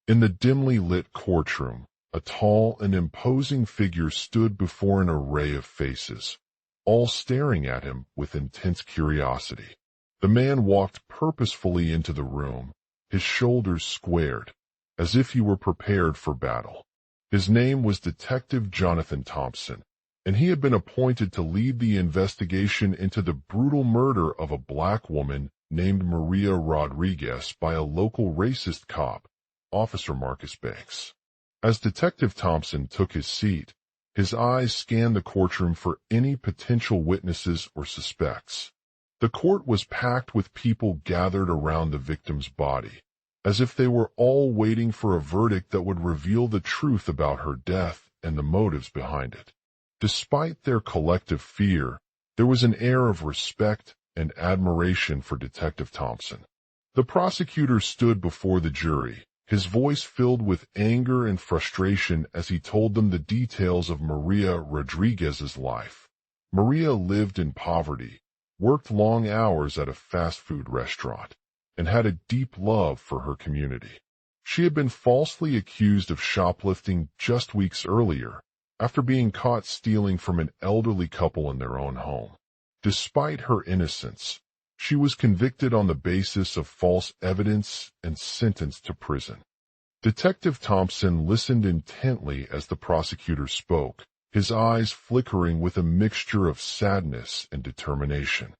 In the dimly lit courtroom, a tall and imposing figure stood before an array of faces, all staring at him with intense curiosity. The man walked purposefully into the room, his shoulders squared, as if he were prepared for battle. His name was Detective Jonathan Thompson, and he had been appointed to lead the investigation into the brutal murder of a black woman named Maria Rodriguez by a local racist cop, Officer Marcus Banks. As Detective Thompson took his seat, his eyes scanned the courtroom for any potential witnesses or suspects. The court was packed with people gathered around the victim's body, as if they were all waiting for a verdict that would reveal the truth about her death and the motives behind it. Despite their collective fear, there was an air of respect and admiration for Detective Thompson. The prosecutor stood before the jury, his voice filled with anger and frustration as he told them the details of Maria Rodriguez's life. Maria lived in poverty, worked long hours at a fast food restaurant, and had a deep love for her community. She had been falsely accused of shoplifting just weeks earlier, after being caught stealing from an elderly couple in their own home. Despite her innocence, she was convicted on the basis of false evidence and sentenced to prison. Detective Thompson listened intently as the prosecutor spoke, his eyes flickering with a mixture of sadness and determination.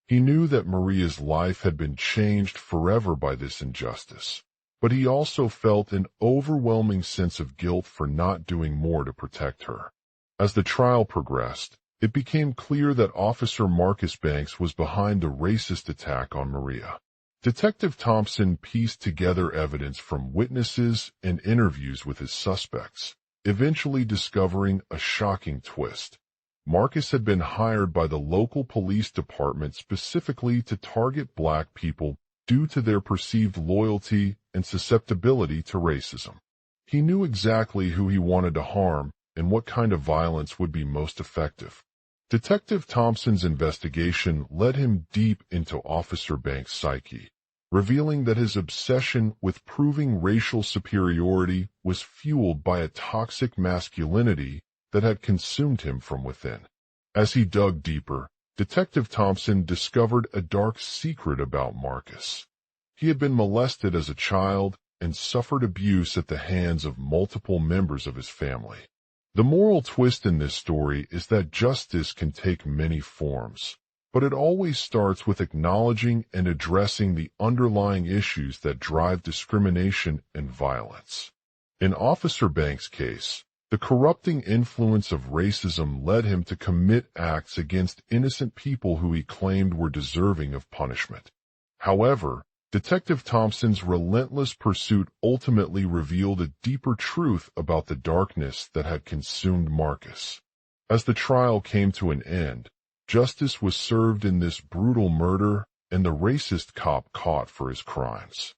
He knew that Maria's life had been changed forever by this injustice, but he also felt an overwhelming sense of guilt for not doing more to protect her. As the trial progressed, it became clear that Officer Marcus Banks was behind the racist attack on Maria. Detective Thompson pieced together evidence from witnesses and interviews with his suspects, eventually discovering a shocking twist. Marcus had been hired by the local police department specifically to target black people due to their perceived loyalty and susceptibility to racism. He knew exactly who he wanted to harm and what kind of violence would be most effective. Detective Thompson's investigation led him deep into Officer Banks' psyche, revealing that his obsession with proving racial superiority was fueled by a toxic masculinity that had consumed him from within. As he dug deeper, Detective Thompson discovered a dark secret about Marcus. He had been molested as a child and suffered abuse at the hands of multiple members of his family. The moral twist in this story is that justice can take many forms, but it always starts with acknowledging and addressing the underlying issues that drive discrimination and violence. In Officer Banks' case, the corrupting influence of racism led him to commit acts against innocent people who he claimed were deserving of punishment. However, Detective Thompson's relentless pursuit ultimately revealed a deeper truth about the darkness that had consumed Marcus. As the trial came to an end, justice was served in this brutal murder and the racist cop caught for his crimes.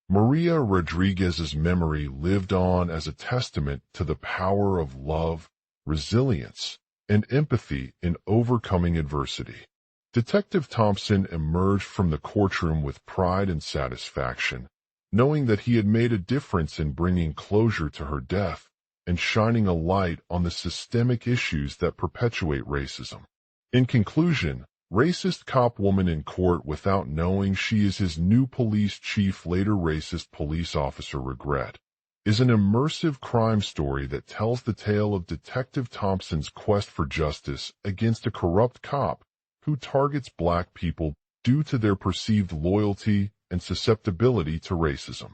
Maria Rodriguez's memory lived on as a testament to the power of love, resilience, and empathy in overcoming adversity. Detective Thompson emerged from the courtroom with pride and satisfaction, knowing that he had made a difference in bringing closure to her death and shining a light on the systemic issues that perpetuate racism. In conclusion, racist cop woman in court without knowing she is his new police chief, later racist police officer regret, is an immersive crime story that tells the tale of Detective Thompson's quest for justice against a corrupt cop who targets black people due to their perceived loyalty and susceptibility to racism.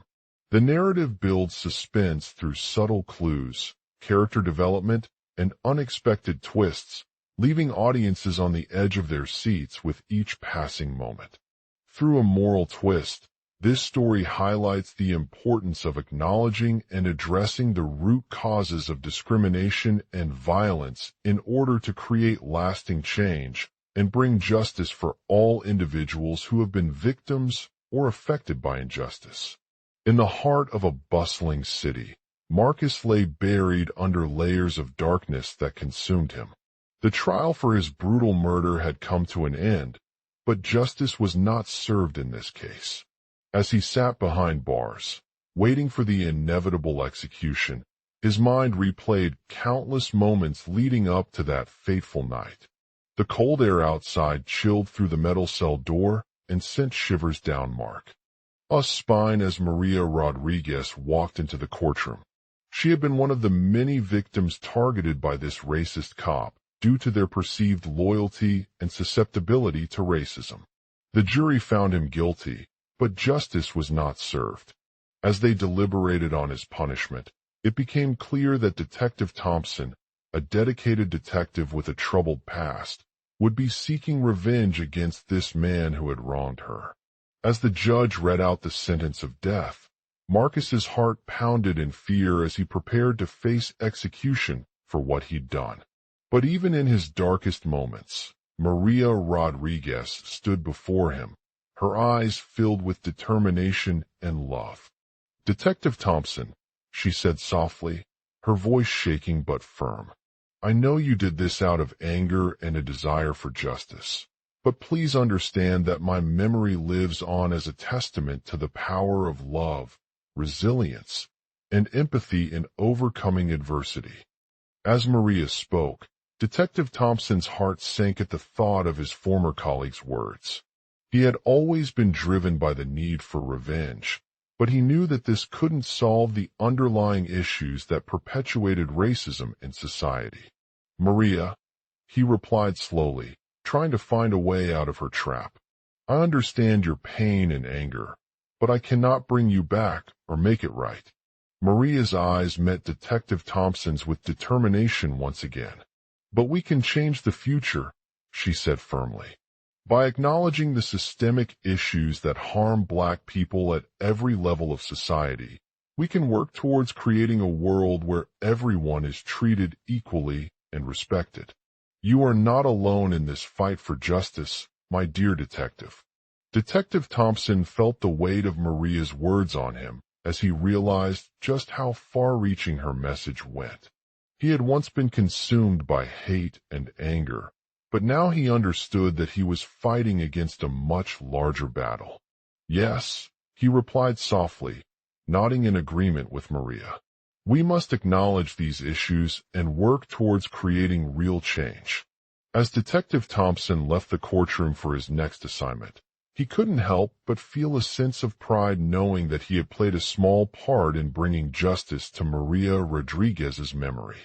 The narrative builds suspense through subtle clues, character development, and unexpected twists, leaving audiences on the edge of their seats with each passing moment. Through a moral twist, this story highlights the importance of acknowledging and addressing the root causes of discrimination and violence in order to create lasting change and bring justice for all individuals who have been victims or affected by injustice. In the heart of a bustling city, Marcus lay buried under layers of darkness that consumed him. The trial for his brutal murder had come to an end, but justice was not served in this case. As he sat behind bars, waiting for the inevitable execution. His mind replayed countless moments leading up to that fateful night. The cold air outside chilled through the metal cell door and sent shivers down Mark's spine as Maria Rodriguez walked into the courtroom. She had been one of the many victims targeted by this racist cop due to their perceived loyalty and susceptibility to racism. The jury found him guilty, but justice was not served. As they deliberated on his punishment, it became clear that Detective Thompson, a dedicated detective with a troubled past, would be seeking revenge against this man who had wronged her. As the judge read out the sentence of death, Marcus's heart pounded in fear as he prepared to face execution for what he'd done. But even in his darkest moments, Maria Rodriguez stood before him, her eyes filled with determination and love. "Detective Thompson," she said softly, her voice shaking but firm. "I know you did this out of anger and a desire for justice. But please understand that my memory lives on as a testament to the power of love, resilience, and empathy in overcoming adversity." As Maria spoke, Detective Thompson's heart sank at the thought of his former colleague's words. He had always been driven by the need for revenge, but he knew that this couldn't solve the underlying issues that perpetuated racism in society. "Maria," he replied slowly, trying to find a way out of her trap. "I understand your pain and anger, but I cannot bring you back or make it right." Maria's eyes met Detective Thompson's with determination once again. "But we can change the future," she said firmly. "By acknowledging the systemic issues that harm Black people at every level of society, we can work towards creating a world where everyone is treated equally and respected. You are not alone in this fight for justice, my dear detective." Detective Thompson felt the weight of Maria's words on him as he realized just how far-reaching her message went. He had once been consumed by hate and anger, but now he understood that he was fighting against a much larger battle. "Yes," he replied softly, nodding in agreement with Maria. "We must acknowledge these issues and work towards creating real change." As Detective Thompson left the courtroom for his next assignment, he couldn't help but feel a sense of pride knowing that he had played a small part in bringing justice to Maria Rodriguez's memory.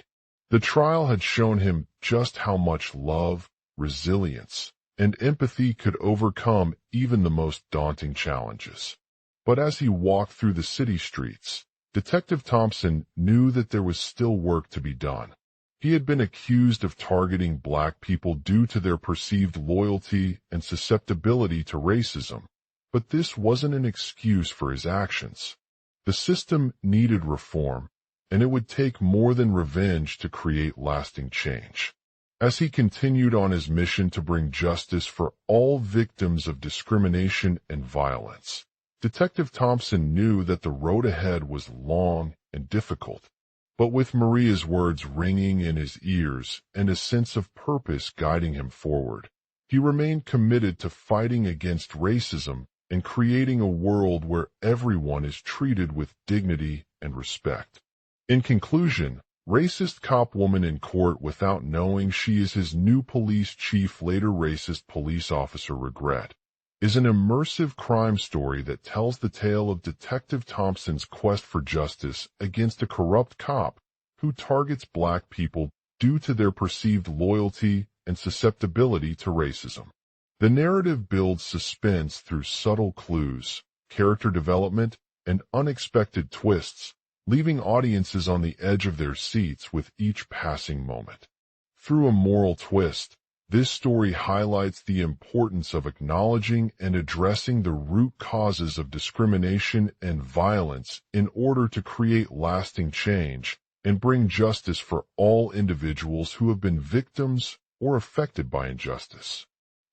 The trial had shown him just how much love, resilience, and empathy could overcome even the most daunting challenges. But as he walked through the city streets, Detective Thompson knew that there was still work to be done. He had been accused of targeting Black people due to their perceived loyalty and susceptibility to racism, but this wasn't an excuse for his actions. The system needed reform, and it would take more than revenge to create lasting change. As he continued on his mission to bring justice for all victims of discrimination and violence, Detective Thompson knew that the road ahead was long and difficult. But with Maria's words ringing in his ears and a sense of purpose guiding him forward, he remained committed to fighting against racism and creating a world where everyone is treated with dignity and respect. In conclusion, Racist Cop Woman in Court Without Knowing She Is His New Police Chief Later Racist Police Officer Regret is an immersive crime story that tells the tale of Detective Thompson's quest for justice against a corrupt cop who targets Black people due to their perceived loyalty and susceptibility to racism. The narrative builds suspense through subtle clues, character development, and unexpected twists, leaving audiences on the edge of their seats with each passing moment. Through a moral twist, this story highlights the importance of acknowledging and addressing the root causes of discrimination and violence in order to create lasting change and bring justice for all individuals who have been victims or affected by injustice.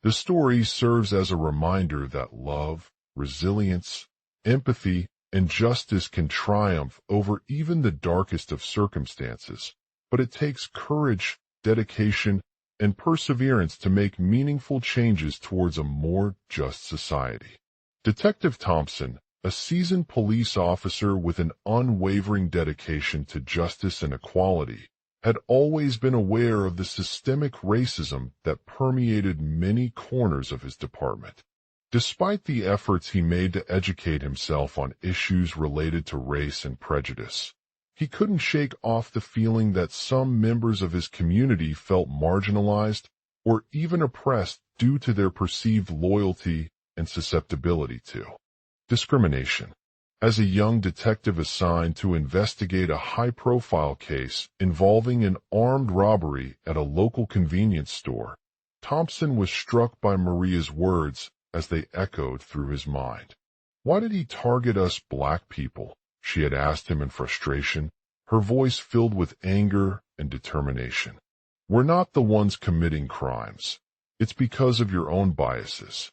The story serves as a reminder that love, resilience, empathy, and justice can triumph over even the darkest of circumstances, but it takes courage, dedication, and perseverance to make meaningful changes towards a more just society. Detective Thompson, a seasoned police officer with an unwavering dedication to justice and equality, had always been aware of the systemic racism that permeated many corners of his department. Despite the efforts he made to educate himself on issues related to race and prejudice, he couldn't shake off the feeling that some members of his community felt marginalized or even oppressed due to their perceived loyalty and susceptibility to discrimination. As a young detective assigned to investigate a high-profile case involving an armed robbery at a local convenience store, Thompson was struck by Maria's words as they echoed through his mind. "Why did he target us black people?" she had asked him in frustration, her voice filled with anger and determination. "We're not the ones committing crimes. It's because of your own biases."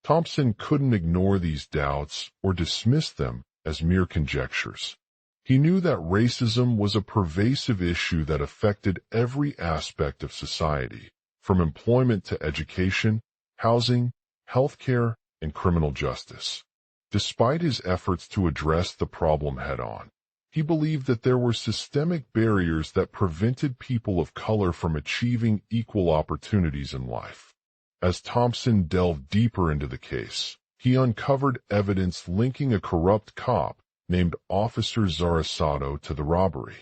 Thompson couldn't ignore these doubts or dismiss them as mere conjectures. He knew that racism was a pervasive issue that affected every aspect of society, from employment to education, housing, healthcare, and criminal justice. Despite his efforts to address the problem head-on, he believed that there were systemic barriers that prevented people of color from achieving equal opportunities in life. As Thompson delved deeper into the case, he uncovered evidence linking a corrupt cop named Officer Zarasato to the robbery.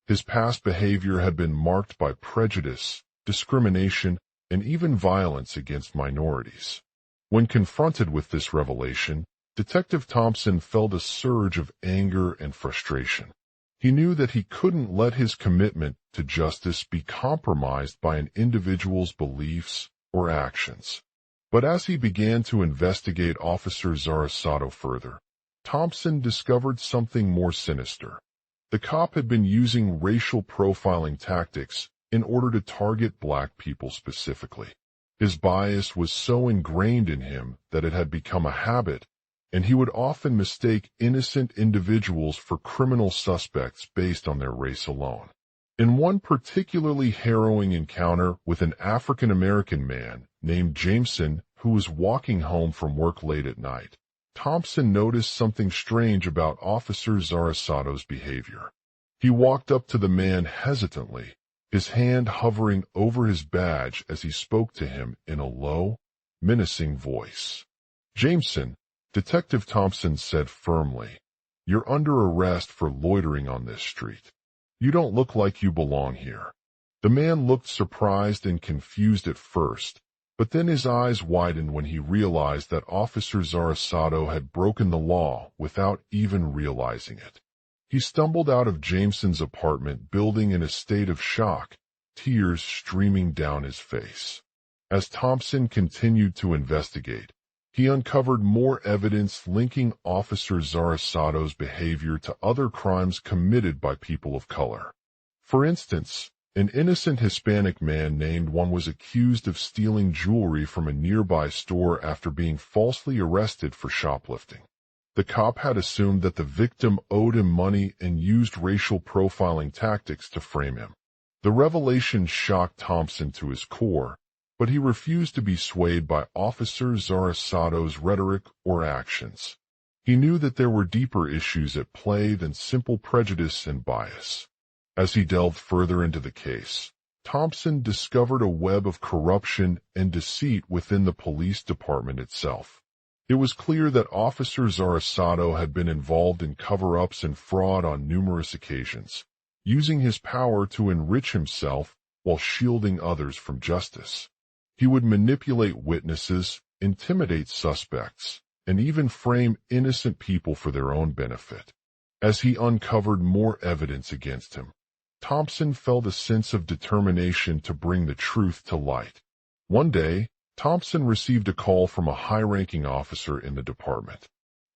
His past behavior had been marked by prejudice, discrimination, and even violence against minorities. When confronted with this revelation, Detective Thompson felt a surge of anger and frustration. He knew that he couldn't let his commitment to justice be compromised by an individual's beliefs or actions. But as he began to investigate Officer Zarasato further, Thompson discovered something more sinister. The cop had been using racial profiling tactics in order to target black people specifically. His bias was so ingrained in him that it had become a habit, and he would often mistake innocent individuals for criminal suspects based on their race alone. In one particularly harrowing encounter with an African-American man named Jameson who was walking home from work late at night, Thompson noticed something strange about Officer Zarasato's behavior. He walked up to the man hesitantly, his hand hovering over his badge as he spoke to him in a low, menacing voice. "Jameson," Detective Thompson said firmly, "you're under arrest for loitering on this street. You don't look like you belong here." The man looked surprised and confused at first, but then his eyes widened when he realized that Officer Zarasato had broken the law without even realizing it. He stumbled out of Jameson's apartment building in a state of shock, tears streaming down his face. As Thompson continued to investigate, he uncovered more evidence linking Officer Zarasato's behavior to other crimes committed by people of color. For instance, an innocent Hispanic man named Juan was accused of stealing jewelry from a nearby store after being falsely arrested for shoplifting. The cop had assumed that the victim owed him money and used racial profiling tactics to frame him. The revelation shocked Thompson to his core, but he refused to be swayed by Officer Zarasato's rhetoric or actions. He knew that there were deeper issues at play than simple prejudice and bias. As he delved further into the case, Thompson discovered a web of corruption and deceit within the police department itself. It was clear that Officer Zarasato had been involved in cover-ups and fraud on numerous occasions, using his power to enrich himself while shielding others from justice. He would manipulate witnesses, intimidate suspects, and even frame innocent people for their own benefit. As he uncovered more evidence against him, Thompson felt a sense of determination to bring the truth to light. One day, Thompson received a call from a high-ranking officer in the department.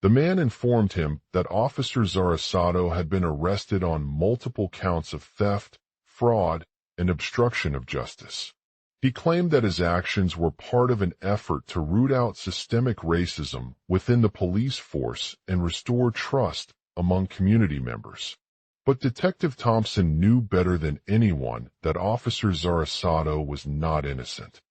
The man informed him that Officer Zarasato had been arrested on multiple counts of theft, fraud, and obstruction of justice. He claimed that his actions were part of an effort to root out systemic racism within the police force and restore trust among community members. But Detective Thompson knew better than anyone that Officer Zarasato was not innocent.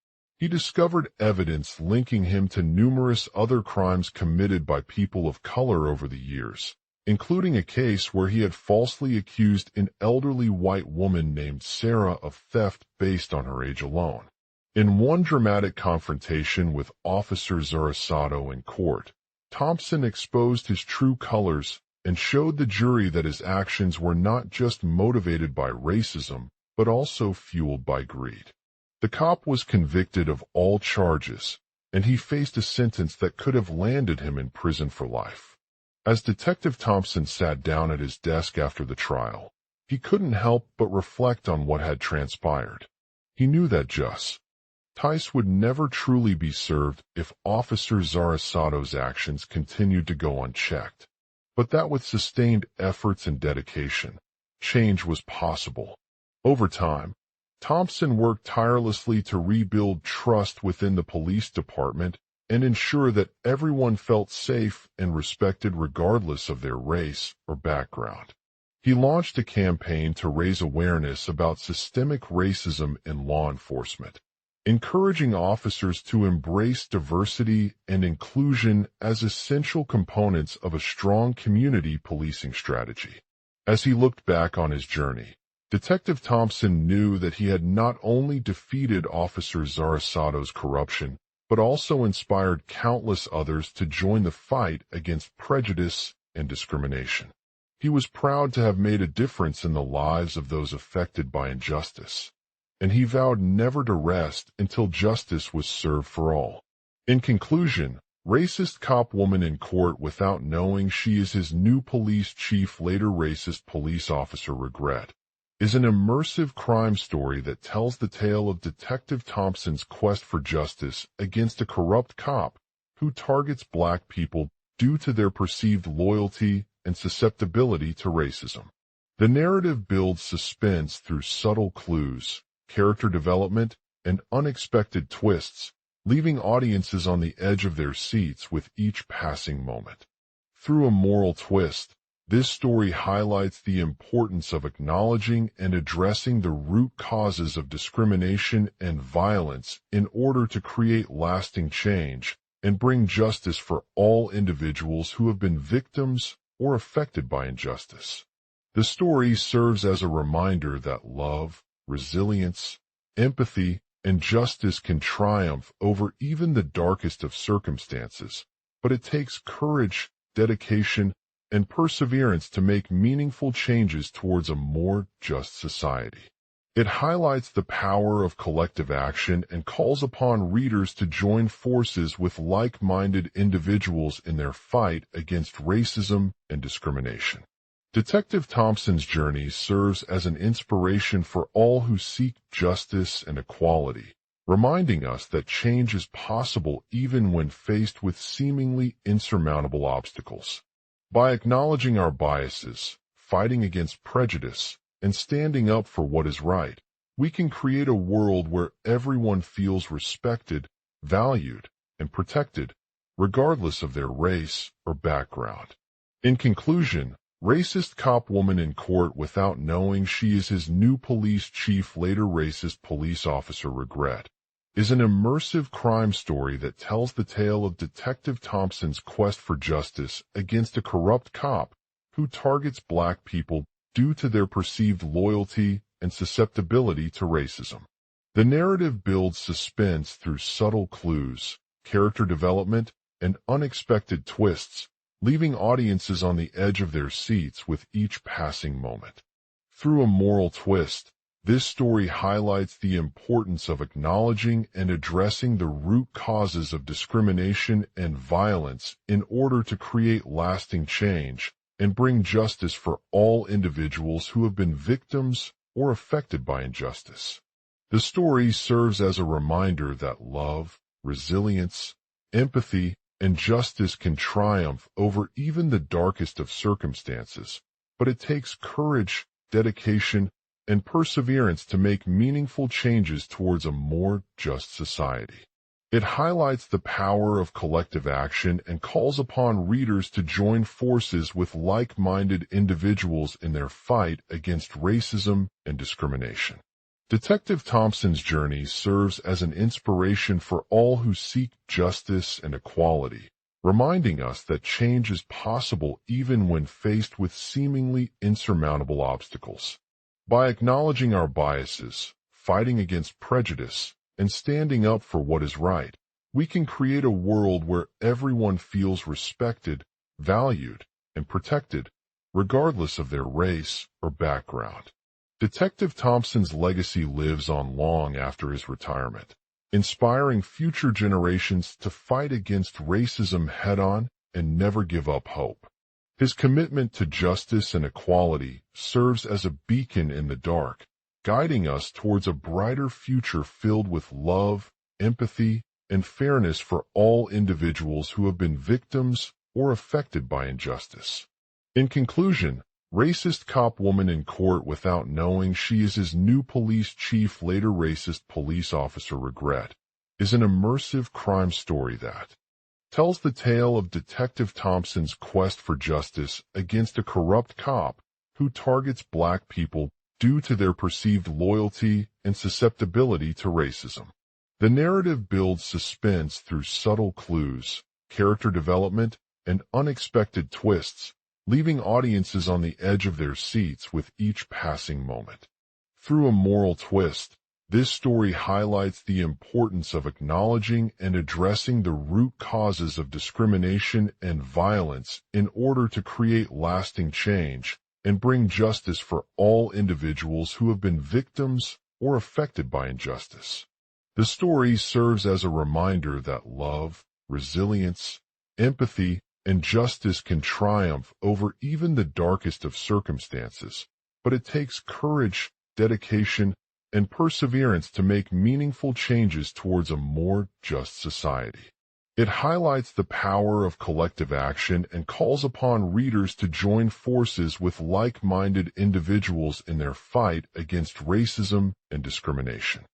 He discovered evidence linking him to numerous other crimes committed by people of color over the years, including a case where he had falsely accused an elderly white woman named Sarah of theft based on her age alone. In one dramatic confrontation with Officer Zarasato in court, Thompson exposed his true colors and showed the jury that his actions were not just motivated by racism, but also fueled by greed. The cop was convicted of all charges, and he faced a sentence that could have landed him in prison for life. As Detective Thompson sat down at his desk after the trial, he couldn't help but reflect on what had transpired. He knew that justice would never truly be served if Officer Zarasato's actions continued to go unchecked, but that with sustained efforts and dedication, change was possible. Over time, Thompson worked tirelessly to rebuild trust within the police department and ensure that everyone felt safe and respected regardless of their race or background. He launched a campaign to raise awareness about systemic racism in law enforcement, encouraging officers to embrace diversity and inclusion as essential components of a strong community policing strategy. As he looked back on his journey, Detective Thompson knew that he had not only defeated Officer Zarasato's corruption, but also inspired countless others to join the fight against prejudice and discrimination. He was proud to have made a difference in the lives of those affected by injustice, and he vowed never to rest until justice was served for all. In conclusion, Racist Cop Woman in Court Without Knowing She Is His New Police Chief Later Racist Police Officer Regret is an immersive crime story that tells the tale of Detective Thompson's quest for justice against a corrupt cop who targets black people due to their perceived loyalty and susceptibility to racism. The narrative builds suspense through subtle clues, character development, and unexpected twists, leaving audiences on the edge of their seats with each passing moment. Through a moral twist, this story highlights the importance of acknowledging and addressing the root causes of discrimination and violence in order to create lasting change and bring justice for all individuals who have been victims or affected by injustice. The story serves as a reminder that love, resilience, empathy, and justice can triumph over even the darkest of circumstances, but it takes courage, dedication, and perseverance to make meaningful changes towards a more just society. It highlights the power of collective action and calls upon readers to join forces with like-minded individuals in their fight against racism and discrimination. Detective Thompson's journey serves as an inspiration for all who seek justice and equality, reminding us that change is possible even when faced with seemingly insurmountable obstacles. By acknowledging our biases, fighting against prejudice, and standing up for what is right, we can create a world where everyone feels respected, valued, and protected, regardless of their race or background. In conclusion, Racist Cop Woman in Court Without Knowing She Is His New Police Chief Later Racist Police Officer Regret is an immersive crime story that tells the tale of Detective Thompson's quest for justice against a corrupt cop who targets black people due to their perceived loyalty and susceptibility to racism. The narrative builds suspense through subtle clues, character development, and unexpected twists, leaving audiences on the edge of their seats with each passing moment. Through a moral twist, this story highlights the importance of acknowledging and addressing the root causes of discrimination and violence in order to create lasting change and bring justice for all individuals who have been victims or affected by injustice. The story serves as a reminder that love, resilience, empathy, and justice can triumph over even the darkest of circumstances, but it takes courage, dedication, and perseverance to make meaningful changes towards a more just society. It highlights the power of collective action and calls upon readers to join forces with like-minded individuals in their fight against racism and discrimination. Detective Thompson's journey serves as an inspiration for all who seek justice and equality, reminding us that change is possible even when faced with seemingly insurmountable obstacles. By acknowledging our biases, fighting against prejudice, and standing up for what is right, we can create a world where everyone feels respected, valued, and protected, regardless of their race or background. Detective Thompson's legacy lives on long after his retirement, inspiring future generations to fight against racism head-on and never give up hope. His commitment to justice and equality serves as a beacon in the dark, guiding us towards a brighter future filled with love, empathy, and fairness for all individuals who have been victims or affected by injustice. In conclusion, racist cop woman in court without knowing she is his new police chief, later racist police officer regret, is an immersive crime story that tells the tale of Detective Thompson's quest for justice against a corrupt cop who targets black people due to their perceived loyalty and susceptibility to racism. The narrative builds suspense through subtle clues, character development, and unexpected twists, leaving audiences on the edge of their seats with each passing moment. Through a moral twist, this story highlights the importance of acknowledging and addressing the root causes of discrimination and violence in order to create lasting change and bring justice for all individuals who have been victims or affected by injustice. The story serves as a reminder that love, resilience, empathy, and justice can triumph over even the darkest of circumstances, but it takes courage, dedication, and perseverance to make meaningful changes towards a more just society. It highlights the power of collective action and calls upon readers to join forces with like-minded individuals in their fight against racism and discrimination.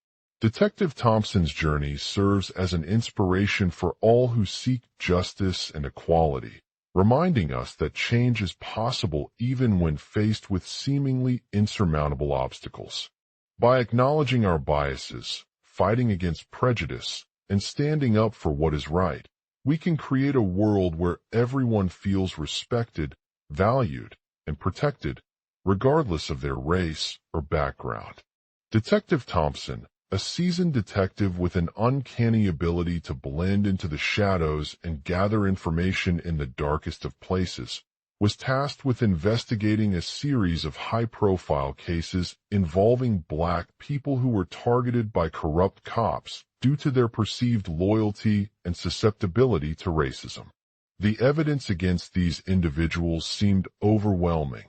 Detective Thompson's journey serves as an inspiration for all who seek justice and equality, reminding us that change is possible even when faced with seemingly insurmountable obstacles. By acknowledging our biases, fighting against prejudice, and standing up for what is right, we can create a world where everyone feels respected, valued, and protected, regardless of their race or background. Detective Thompson, a seasoned detective with an uncanny ability to blend into the shadows and gather information in the darkest of places, was tasked with investigating a series of high-profile cases involving black people who were targeted by corrupt cops due to their perceived loyalty and susceptibility to racism. The evidence against these individuals seemed overwhelming,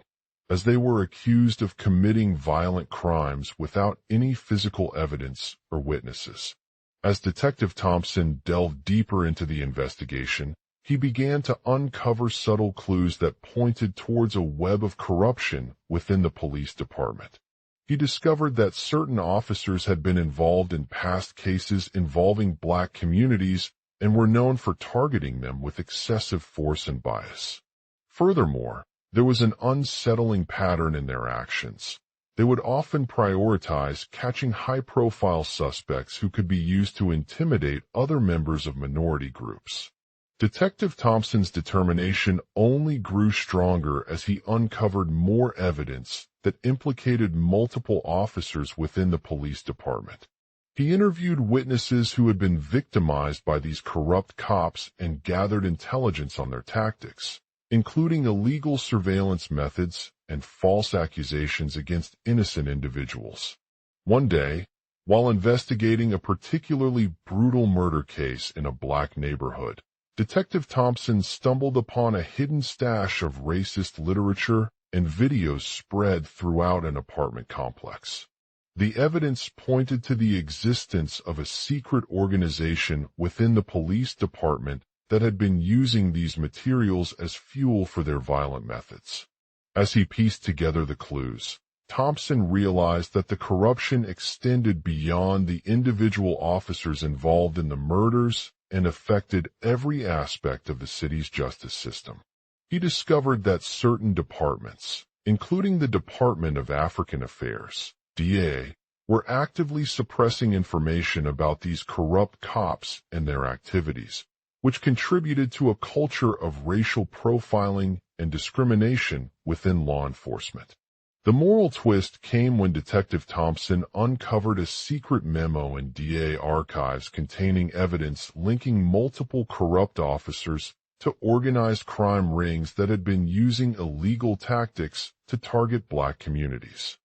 as they were accused of committing violent crimes without any physical evidence or witnesses. As Detective Thompson delved deeper into the investigation, he began to uncover subtle clues that pointed towards a web of corruption within the police department. He discovered that certain officers had been involved in past cases involving black communities and were known for targeting them with excessive force and bias. Furthermore, there was an unsettling pattern in their actions. They would often prioritize catching high-profile suspects who could be used to intimidate other members of minority groups. Detective Thompson's determination only grew stronger as he uncovered more evidence that implicated multiple officers within the police department. He interviewed witnesses who had been victimized by these corrupt cops and gathered intelligence on their tactics, including illegal surveillance methods and false accusations against innocent individuals. One day, while investigating a particularly brutal murder case in a black neighborhood, Detective Thompson stumbled upon a hidden stash of racist literature and videos spread throughout an apartment complex. The evidence pointed to the existence of a secret organization within the police department that had been using these materials as fuel for their violent methods. As he pieced together the clues, Thompson realized that the corruption extended beyond the individual officers involved in the murders and affected every aspect of the city's justice system. He discovered that certain departments, including the Department of African Affairs, DA, were actively suppressing information about these corrupt cops and their activities, which contributed to a culture of racial profiling and discrimination within law enforcement. The moral twist came when Detective Thompson uncovered a secret memo in DA archives containing evidence linking multiple corrupt officers to organized crime rings that had been using illegal tactics to target black communities.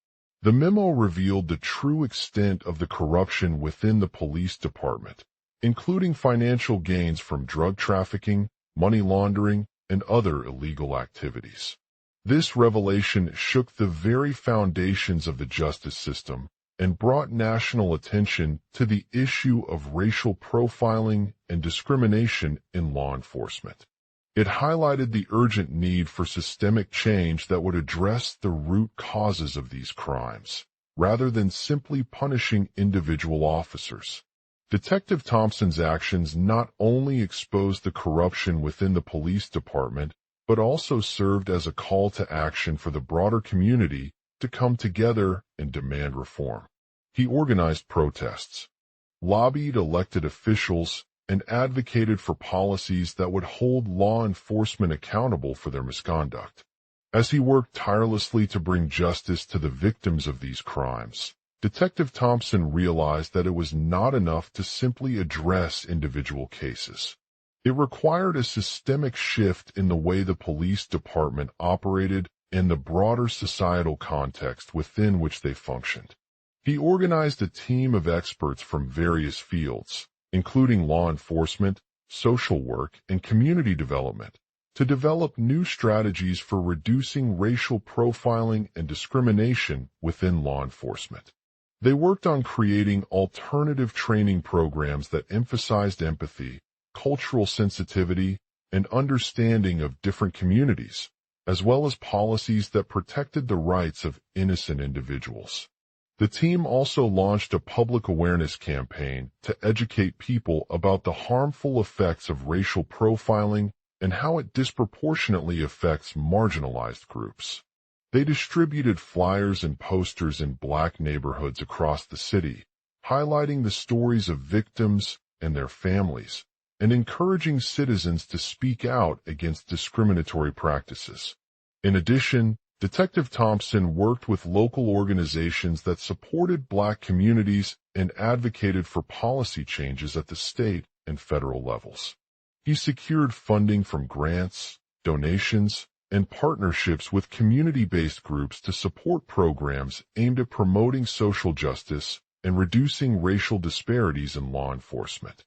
The memo revealed the true extent of the corruption within the police department, including financial gains from drug trafficking, money laundering, and other illegal activities. This revelation shook the very foundations of the justice system and brought national attention to the issue of racial profiling and discrimination in law enforcement. It highlighted the urgent need for systemic change that would address the root causes of these crimes, rather than simply punishing individual officers. Detective Thompson's actions not only exposed the corruption within the police department, but also served as a call to action for the broader community to come together and demand reform. He organized protests, lobbied elected officials, and advocated for policies that would hold law enforcement accountable for their misconduct. As he worked tirelessly to bring justice to the victims of these crimes, Detective Thompson realized that it was not enough to simply address individual cases. It required a systemic shift in the way the police department operated and the broader societal context within which they functioned. He organized a team of experts from various fields, including law enforcement, social work, and community development, to develop new strategies for reducing racial profiling and discrimination within law enforcement. They worked on creating alternative training programs that emphasized empathy, cultural sensitivity, and understanding of different communities, as well as policies that protected the rights of innocent individuals. The team also launched a public awareness campaign to educate people about the harmful effects of racial profiling and how it disproportionately affects marginalized groups. They distributed flyers and posters in black neighborhoods across the city, highlighting the stories of victims and their families, and encouraging citizens to speak out against discriminatory practices. In addition, Detective Thompson worked with local organizations that supported black communities and advocated for policy changes at the state and federal levels. He secured funding from grants, donations, and partnerships with community-based groups to support programs aimed at promoting social justice and reducing racial disparities in law enforcement.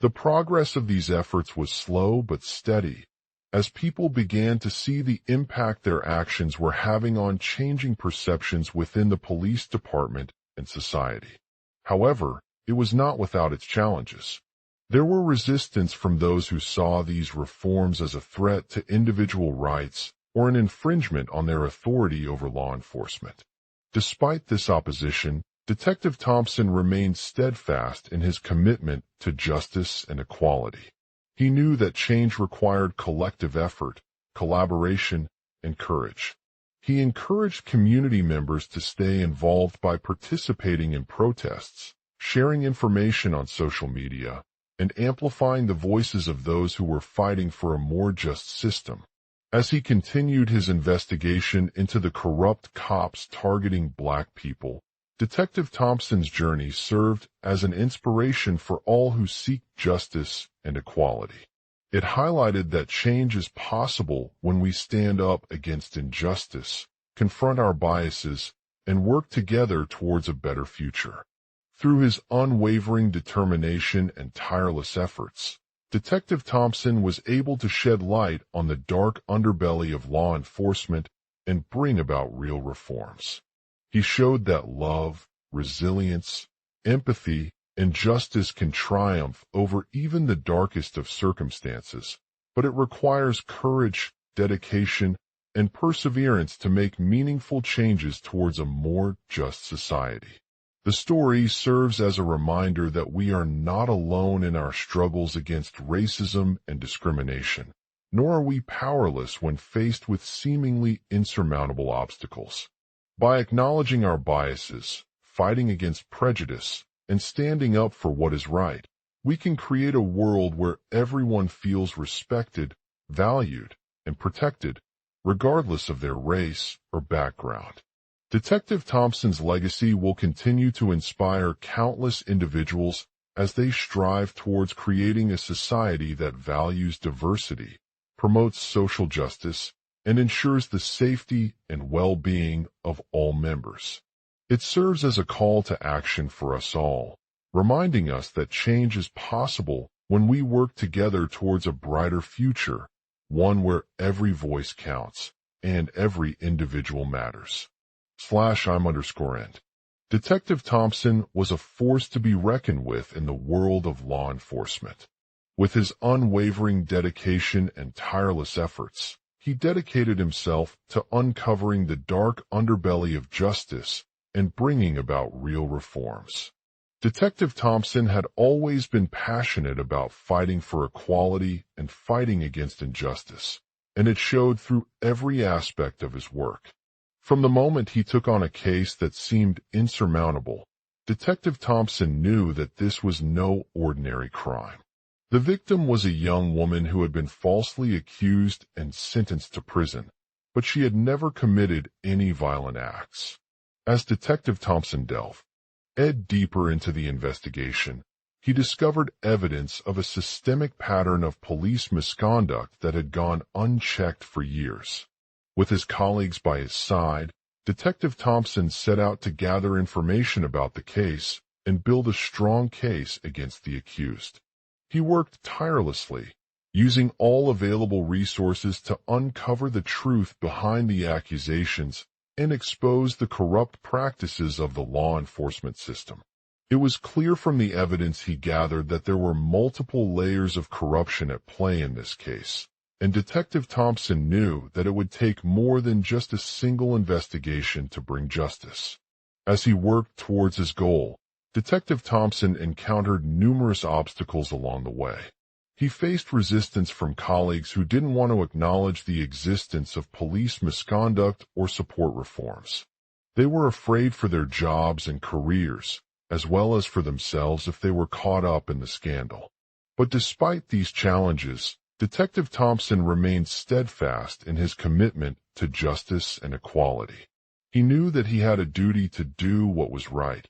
The progress of these efforts was slow but steady, as people began to see the impact their actions were having on changing perceptions within the police department and society. However, it was not without its challenges. There were resistance from those who saw these reforms as a threat to individual rights or an infringement on their authority over law enforcement. Despite this opposition, Detective Thompson remained steadfast in his commitment to justice and equality. He knew that change required collective effort, collaboration, and courage. He encouraged community members to stay involved by participating in protests, sharing information on social media, and amplifying the voices of those who were fighting for a more just system. As he continued his investigation into the corrupt cops targeting black people, Detective Thompson's journey served as an inspiration for all who seek justice and equality. It highlighted that change is possible when we stand up against injustice, confront our biases, and work together towards a better future. Through his unwavering determination and tireless efforts, Detective Thompson was able to shed light on the dark underbelly of law enforcement and bring about real reforms. He showed that love, resilience, empathy, and justice can triumph over even the darkest of circumstances, but it requires courage, dedication, and perseverance to make meaningful changes towards a more just society. The story serves as a reminder that we are not alone in our struggles against racism and discrimination, nor are we powerless when faced with seemingly insurmountable obstacles. By acknowledging our biases, fighting against prejudice and standing up for what is right, we can create a world where everyone feels respected, valued, and protected, regardless of their race or background. Detective Thompson's legacy will continue to inspire countless individuals as they strive towards creating a society that values diversity, promotes social justice, and ensures the safety and well-being of all members. It serves as a call to action for us all, reminding us that change is possible when we work together towards a brighter future, one where every voice counts and every individual matters. /I'm_end. Detective Thompson was a force to be reckoned with in the world of law enforcement. With his unwavering dedication and tireless efforts, he dedicated himself to uncovering the dark underbelly of justice and bringing about real reforms. Detective Thompson had always been passionate about fighting for equality and fighting against injustice, and it showed through every aspect of his work. From the moment he took on a case that seemed insurmountable, Detective Thompson knew that this was no ordinary crime. The victim was a young woman who had been falsely accused and sentenced to prison, but she had never committed any violent acts. As Detective Thompson delved deeper into the investigation, he discovered evidence of a systemic pattern of police misconduct that had gone unchecked for years. With his colleagues by his side, Detective Thompson set out to gather information about the case and build a strong case against the accused. He worked tirelessly, using all available resources to uncover the truth behind the accusations and expose the corrupt practices of the law enforcement system. It was clear from the evidence he gathered that there were multiple layers of corruption at play in this case, and Detective Thompson knew that it would take more than just a single investigation to bring justice. As he worked towards his goal, Detective Thompson encountered numerous obstacles along the way. He faced resistance from colleagues who didn't want to acknowledge the existence of police misconduct or support reforms. They were afraid for their jobs and careers, as well as for themselves if they were caught up in the scandal. But despite these challenges, Detective Thompson remained steadfast in his commitment to justice and equality. He knew that he had a duty to do what was right,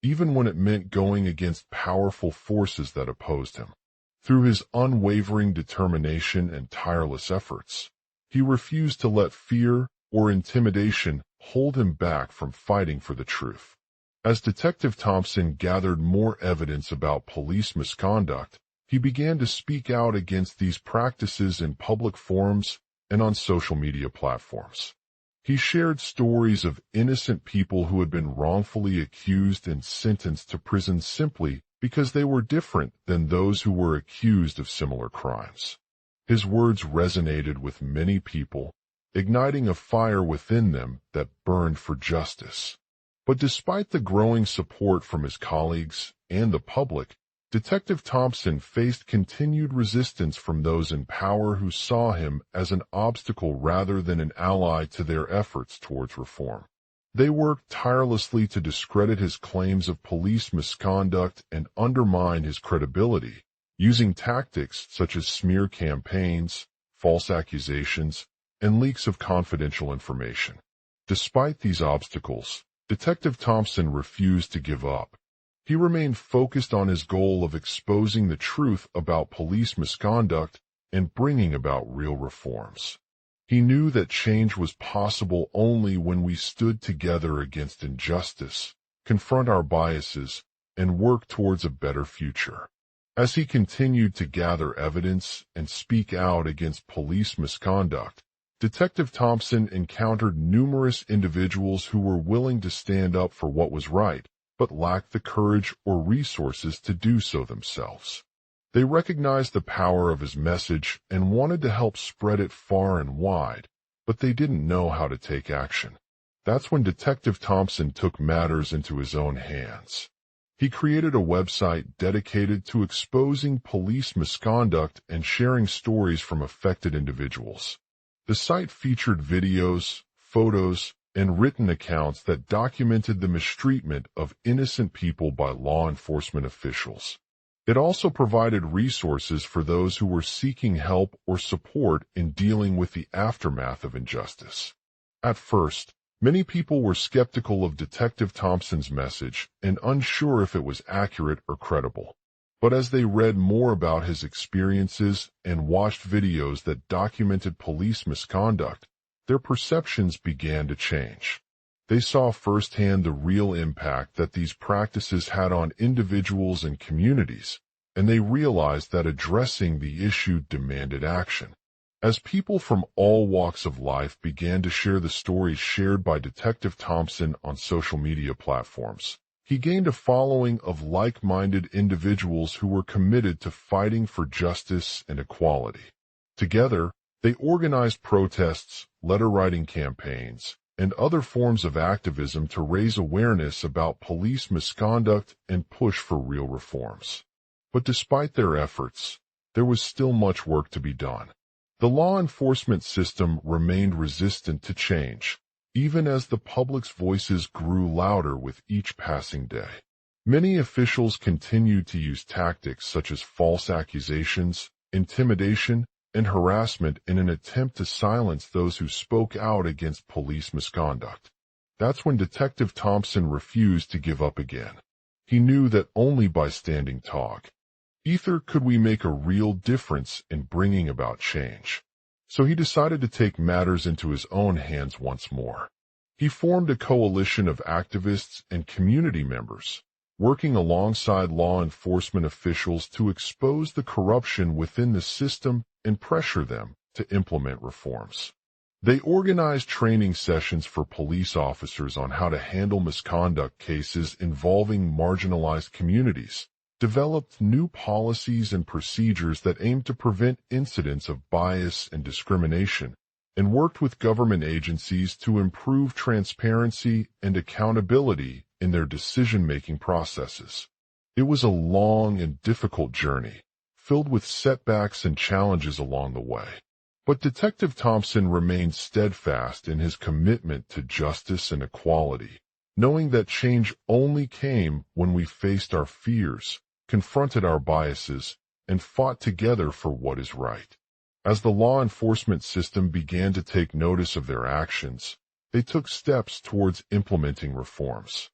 even when it meant going against powerful forces that opposed him. Through his unwavering determination and tireless efforts, he refused to let fear or intimidation hold him back from fighting for the truth. As Detective Thompson gathered more evidence about police misconduct, he began to speak out against these practices in public forums and on social media platforms. He shared stories of innocent people who had been wrongfully accused and sentenced to prison simply because they were different than those who were accused of similar crimes. His words resonated with many people, igniting a fire within them that burned for justice. But despite the growing support from his colleagues and the public, Detective Thompson faced continued resistance from those in power who saw him as an obstacle rather than an ally to their efforts towards reform. They worked tirelessly to discredit his claims of police misconduct and undermine his credibility, using tactics such as smear campaigns, false accusations, and leaks of confidential information. Despite these obstacles, Detective Thompson refused to give up. He remained focused on his goal of exposing the truth about police misconduct and bringing about real reforms. He knew that change was possible only when we stood together against injustice, confront our biases, and work towards a better future. As he continued to gather evidence and speak out against police misconduct, Detective Thompson encountered numerous individuals who were willing to stand up for what was right, but lacked the courage or resources to do so themselves. They recognized the power of his message and wanted to help spread it far and wide, but they didn't know how to take action. That's when Detective Thompson took matters into his own hands. He created a website dedicated to exposing police misconduct and sharing stories from affected individuals. The site featured videos, photos, and written accounts that documented the mistreatment of innocent people by law enforcement officials. It also provided resources for those who were seeking help or support in dealing with the aftermath of injustice. At first, many people were skeptical of Detective Thompson's message and unsure if it was accurate or credible. But as they read more about his experiences and watched videos that documented police misconduct, their perceptions began to change. They saw firsthand the real impact that these practices had on individuals and communities, and they realized that addressing the issue demanded action. As people from all walks of life began to share the stories shared by Detective Thompson on social media platforms, he gained a following of like-minded individuals who were committed to fighting for justice and equality. Together, they organized protests, letter-writing campaigns, and other forms of activism to raise awareness about police misconduct and push for real reforms. But despite their efforts, there was still much work to be done. The law enforcement system remained resistant to change, even as the public's voices grew louder with each passing day. Many officials continued to use tactics such as false accusations, intimidation, and harassment in an attempt to silence those who spoke out against police misconduct. That's when Detective Thompson refused to give up again. He knew that only by standing tall could we make a real difference in bringing about change. So he decided to take matters into his own hands once more. He formed a coalition of activists and community members, working alongside law enforcement officials to expose the corruption within the system and pressure them to implement reforms. They organized training sessions for police officers on how to handle misconduct cases involving marginalized communities, developed new policies and procedures that aimed to prevent incidents of bias and discrimination, and worked with government agencies to improve transparency and accountability in their decision-making processes. It was a long and difficult journey, filled with setbacks and challenges along the way. But Detective Thompson remained steadfast in his commitment to justice and equality, knowing that change only came when we faced our fears, confronted our biases, and fought together for what is right. As the law enforcement system began to take notice of their actions, they took steps towards implementing reforms.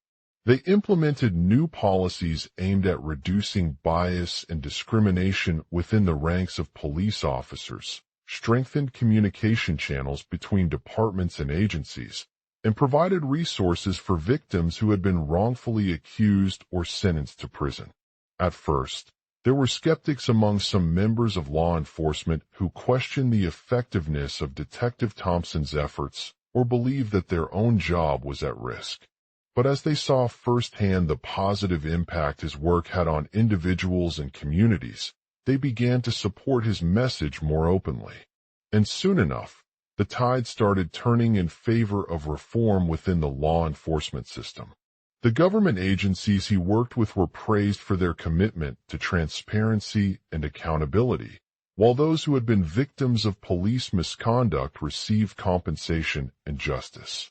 They implemented new policies aimed at reducing bias and discrimination within the ranks of police officers, strengthened communication channels between departments and agencies, and provided resources for victims who had been wrongfully accused or sentenced to prison. At first, there were skeptics among some members of law enforcement who questioned the effectiveness of Detective Thompson's efforts or believed that their own job was at risk. But as they saw firsthand the positive impact his work had on individuals and communities, they began to support his message more openly. And soon enough, the tide started turning in favor of reform within the law enforcement system. The government agencies he worked with were praised for their commitment to transparency and accountability, while those who had been victims of police misconduct received compensation and justice.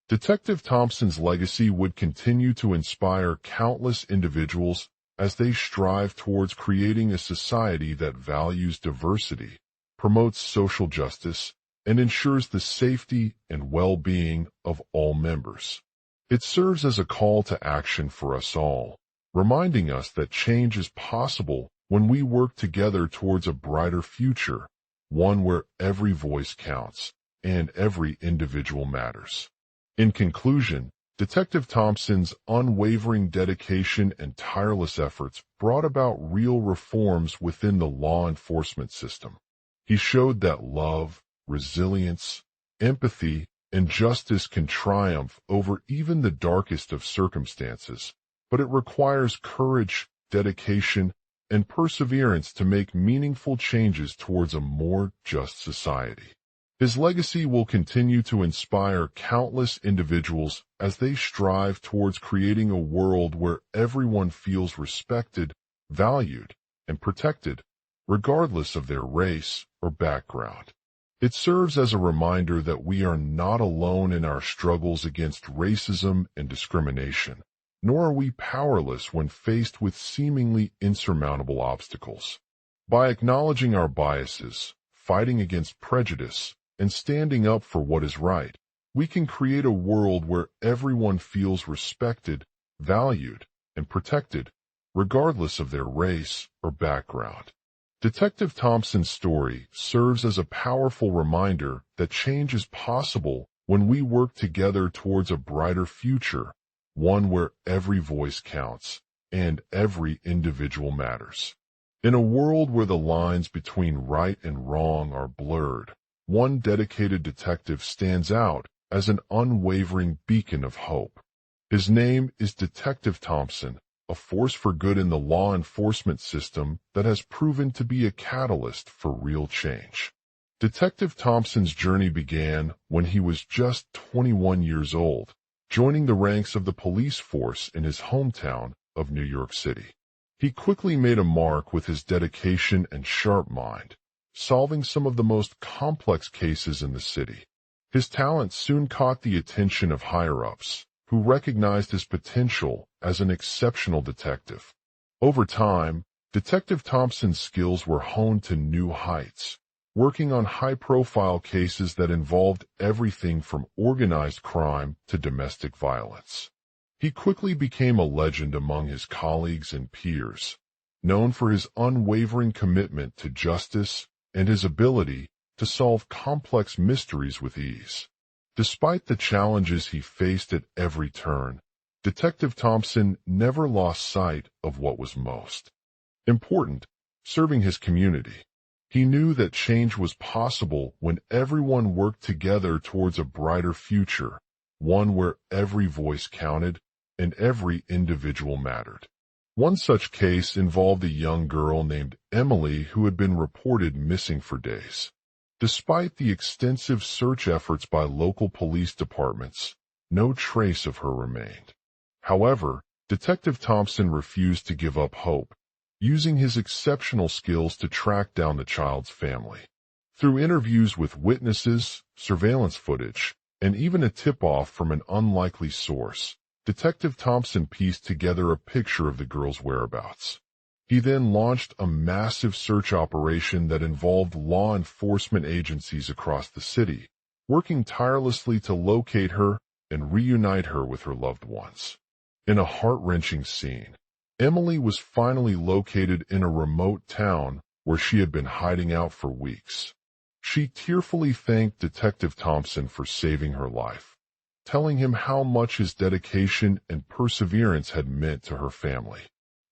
Detective Thompson's legacy would continue to inspire countless individuals as they strive towards creating a society that values diversity, promotes social justice, and ensures the safety and well-being of all members. It serves as a call to action for us all, reminding us that change is possible when we work together towards a brighter future, one where every voice counts and every individual matters. In conclusion, Detective Thompson's unwavering dedication and tireless efforts brought about real reforms within the law enforcement system. He showed that love, resilience, empathy, and justice can triumph over even the darkest of circumstances, but it requires courage, dedication, and perseverance to make meaningful changes towards a more just society. His legacy will continue to inspire countless individuals as they strive towards creating a world where everyone feels respected, valued, and protected, regardless of their race or background. It serves as a reminder that we are not alone in our struggles against racism and discrimination, nor are we powerless when faced with seemingly insurmountable obstacles. By acknowledging our biases, fighting against prejudice, and standing up for what is right, we can create a world where everyone feels respected, valued, and protected, regardless of their race or background. Detective Thompson's story serves as a powerful reminder that change is possible when we work together towards a brighter future, one where every voice counts and every individual matters. In a world where the lines between right and wrong are blurred, one dedicated detective stands out as an unwavering beacon of hope. His name is Detective Thompson, a force for good in the law enforcement system that has proven to be a catalyst for real change. Detective Thompson's journey began when he was just 21 years old, joining the ranks of the police force in his hometown of New York City. He quickly made a mark with his dedication and sharp mind, solving some of the most complex cases in the city. His talent soon caught the attention of higher-ups, who recognized his potential as an exceptional detective. Over time, Detective Thompson's skills were honed to new heights, working on high-profile cases that involved everything from organized crime to domestic violence. He quickly became a legend among his colleagues and peers, known for his unwavering commitment to justice and his ability to solve complex mysteries with ease. Despite the challenges he faced at every turn, Detective Thompson never lost sight of what was most important: serving his community. He knew that change was possible when everyone worked together towards a brighter future, one where every voice counted and every individual mattered. One such case involved a young girl named Emily who had been reported missing for days. Despite the extensive search efforts by local police departments, no trace of her remained. However, Detective Thompson refused to give up hope, using his exceptional skills to track down the child's family. Through interviews with witnesses, surveillance footage, and even a tip-off from an unlikely source, Detective Thompson pieced together a picture of the girl's whereabouts. He then launched a massive search operation that involved law enforcement agencies across the city, working tirelessly to locate her and reunite her with her loved ones. In a heart-wrenching scene, Emily was finally located in a remote town where she had been hiding out for weeks. She tearfully thanked Detective Thompson for saving her life, telling him how much his dedication and perseverance had meant to her family.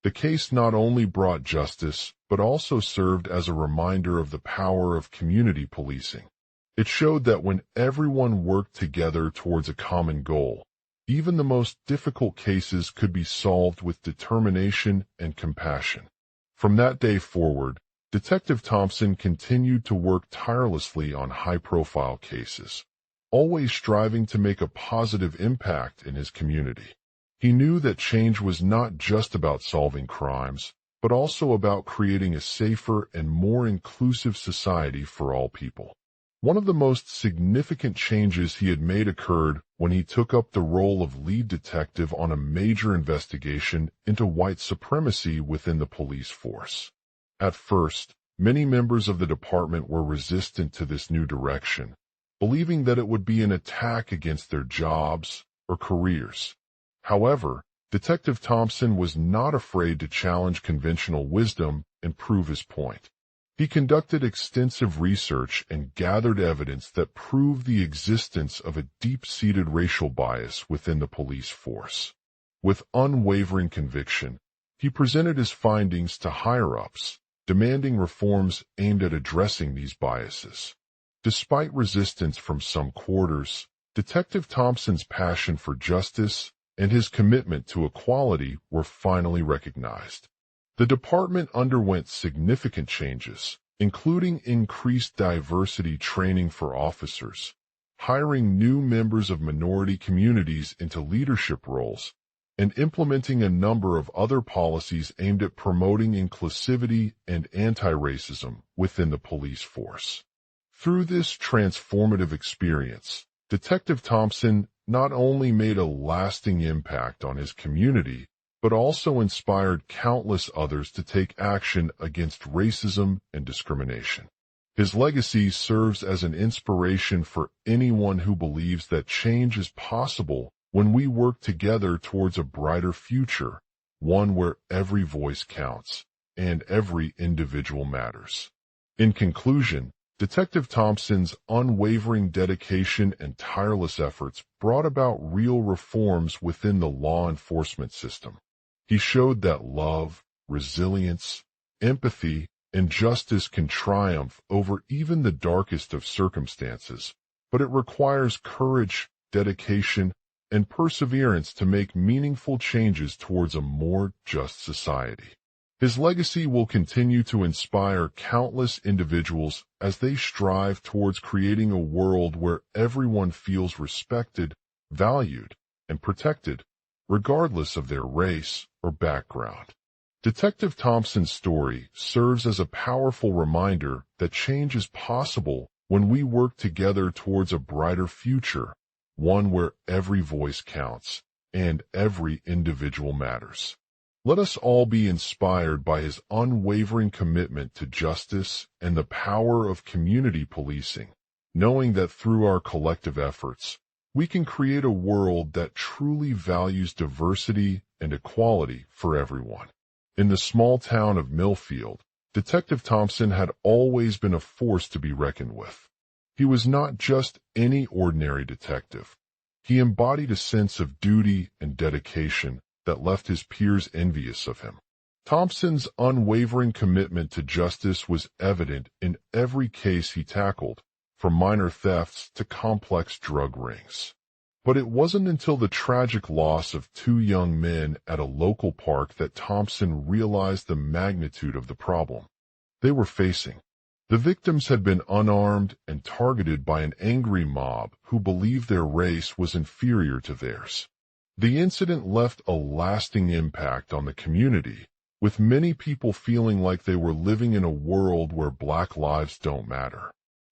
The case not only brought justice, but also served as a reminder of the power of community policing. It showed that when everyone worked together towards a common goal, even the most difficult cases could be solved with determination and compassion. From that day forward, Detective Thompson continued to work tirelessly on high-profile cases, always striving to make a positive impact in his community. He knew that change was not just about solving crimes, but also about creating a safer and more inclusive society for all people. One of the most significant changes he had made occurred when he took up the role of lead detective on a major investigation into white supremacy within the police force. At first, many members of the department were resistant to this new direction, believing that it would be an attack against their jobs or careers. However, Detective Thompson was not afraid to challenge conventional wisdom and prove his point. He conducted extensive research and gathered evidence that proved the existence of a deep-seated racial bias within the police force. With unwavering conviction, he presented his findings to higher-ups, demanding reforms aimed at addressing these biases. Despite resistance from some quarters, Detective Thompson's passion for justice and his commitment to equality were finally recognized. The department underwent significant changes, including increased diversity training for officers, hiring new members of minority communities into leadership roles, and implementing a number of other policies aimed at promoting inclusivity and anti-racism within the police force. Through this transformative experience, Detective Thompson not only made a lasting impact on his community, but also inspired countless others to take action against racism and discrimination. His legacy serves as an inspiration for anyone who believes that change is possible when we work together towards a brighter future, one where every voice counts and every individual matters. In conclusion, Detective Thompson's unwavering dedication and tireless efforts brought about real reforms within the law enforcement system. He showed that love, resilience, empathy, and justice can triumph over even the darkest of circumstances, but it requires courage, dedication, and perseverance to make meaningful changes towards a more just society. His legacy will continue to inspire countless individuals as they strive towards creating a world where everyone feels respected, valued, and protected, regardless of their race or background. Detective Thompson's story serves as a powerful reminder that change is possible when we work together towards a brighter future, one where every voice counts and every individual matters. Let us all be inspired by his unwavering commitment to justice and the power of community policing, knowing that through our collective efforts, we can create a world that truly values diversity and equality for everyone. In the small town of Millfield, Detective Thompson had always been a force to be reckoned with. He was not just any ordinary detective. He embodied a sense of duty and dedication that left his peers envious of him. Thompson's unwavering commitment to justice was evident in every case he tackled, from minor thefts to complex drug rings. But it wasn't until the tragic loss of two young men at a local park that Thompson realized the magnitude of the problem they were facing. The victims had been unarmed and targeted by an angry mob who believed their race was inferior to theirs. The incident left a lasting impact on the community, with many people feeling like they were living in a world where Black lives don't matter.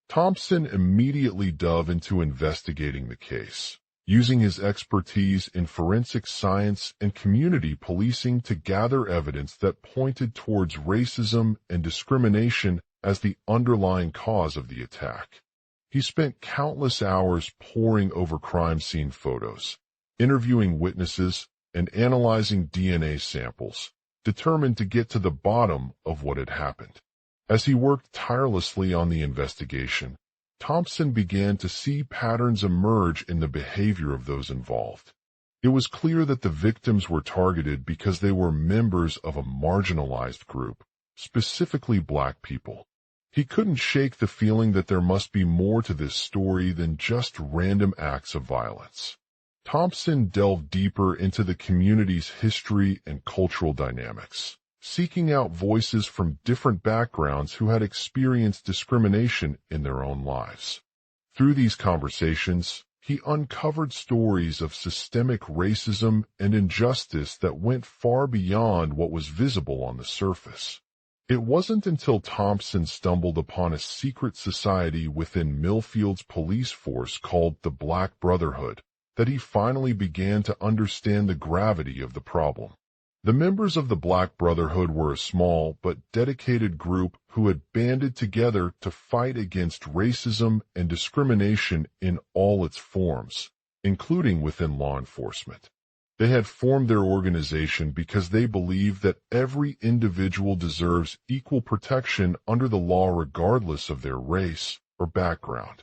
Thompson immediately dove into investigating the case, using his expertise in forensic science and community policing to gather evidence that pointed towards racism and discrimination as the underlying cause of the attack. He spent countless hours poring over crime scene photos, interviewing witnesses, and analyzing DNA samples, determined to get to the bottom of what had happened. As he worked tirelessly on the investigation, Thompson began to see patterns emerge in the behavior of those involved. It was clear that the victims were targeted because they were members of a marginalized group, specifically Black people. He couldn't shake the feeling that there must be more to this story than just random acts of violence. Thompson delved deeper into the community's history and cultural dynamics, seeking out voices from different backgrounds who had experienced discrimination in their own lives. Through these conversations, he uncovered stories of systemic racism and injustice that went far beyond what was visible on the surface. It wasn't until Thompson stumbled upon a secret society within Millfield's police force called the Black Brotherhood that he finally began to understand the gravity of the problem. The members of the Black Brotherhood were a small but dedicated group who had banded together to fight against racism and discrimination in all its forms, including within law enforcement. They had formed their organization because they believed that every individual deserves equal protection under the law regardless of their race or background.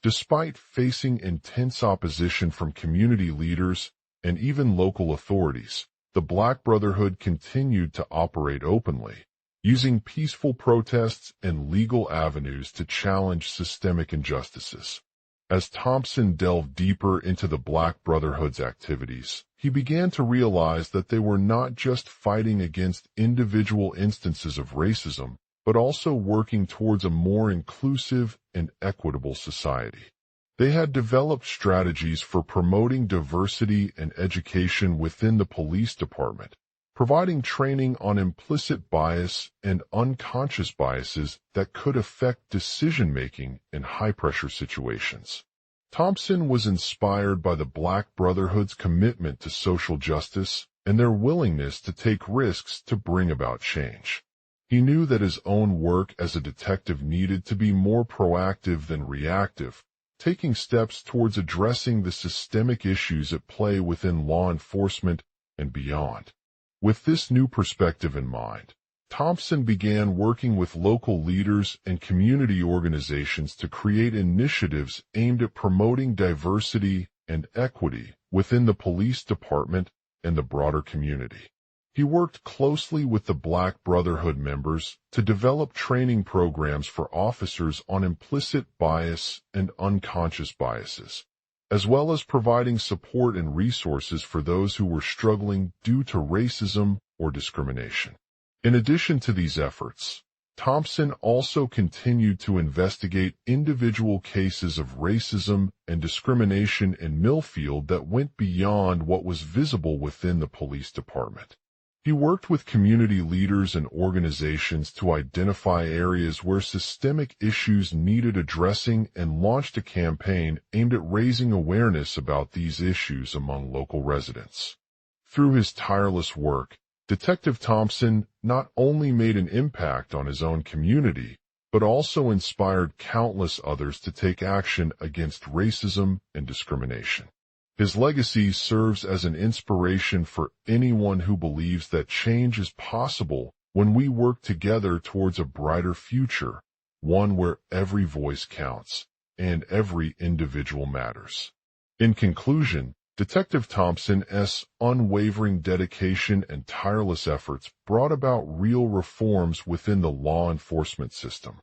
Despite facing intense opposition from community leaders and even local authorities, the Black Brotherhood continued to operate openly, using peaceful protests and legal avenues to challenge systemic injustices. As Thompson delved deeper into the Black Brotherhood's activities, he began to realize that they were not just fighting against individual instances of racism, but also working towards a more inclusive and equitable society. They had developed strategies for promoting diversity and education within the police department, providing training on implicit bias and unconscious biases that could affect decision-making in high-pressure situations. Thompson was inspired by the Black Brotherhood's commitment to social justice and their willingness to take risks to bring about change. He knew that his own work as a detective needed to be more proactive than reactive, taking steps towards addressing the systemic issues at play within law enforcement and beyond. With this new perspective in mind, Thompson began working with local leaders and community organizations to create initiatives aimed at promoting diversity and equity within the police department and the broader community. He worked closely with the Black Brotherhood members to develop training programs for officers on implicit bias and unconscious biases, as well as providing support and resources for those who were struggling due to racism or discrimination. In addition to these efforts, Thompson also continued to investigate individual cases of racism and discrimination in Millfield that went beyond what was visible within the police department. He worked with community leaders and organizations to identify areas where systemic issues needed addressing and launched a campaign aimed at raising awareness about these issues among local residents. Through his tireless work, Detective Thompson not only made an impact on his own community, but also inspired countless others to take action against racism and discrimination. His legacy serves as an inspiration for anyone who believes that change is possible when we work together towards a brighter future, one where every voice counts and every individual matters. In conclusion, Detective Thompson's unwavering dedication and tireless efforts brought about real reforms within the law enforcement system.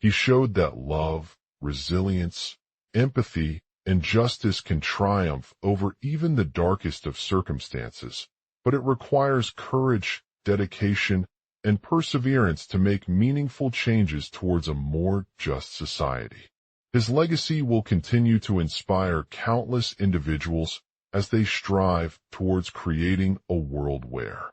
He showed that love, resilience, empathy, and justice can triumph over even the darkest of circumstances, but it requires courage, dedication, and perseverance to make meaningful changes towards a more just society. His legacy will continue to inspire countless individuals as they strive towards creating a world where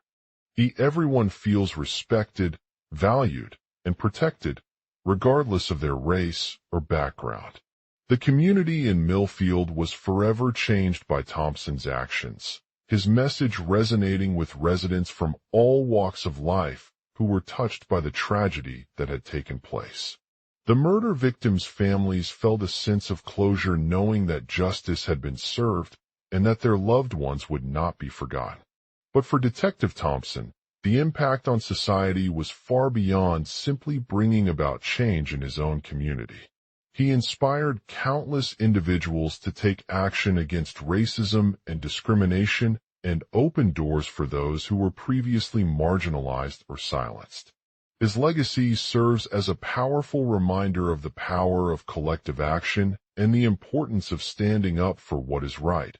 everyone feels respected, valued, and protected, regardless of their race or background. The community in Millfield was forever changed by Thompson's actions, his message resonating with residents from all walks of life who were touched by the tragedy that had taken place. The murder victims' families felt a sense of closure knowing that justice had been served and that their loved ones would not be forgotten. But for Detective Thompson, the impact on society was far beyond simply bringing about change in his own community. He inspired countless individuals to take action against racism and discrimination and open doors for those who were previously marginalized or silenced. His legacy serves as a powerful reminder of the power of collective action and the importance of standing up for what is right,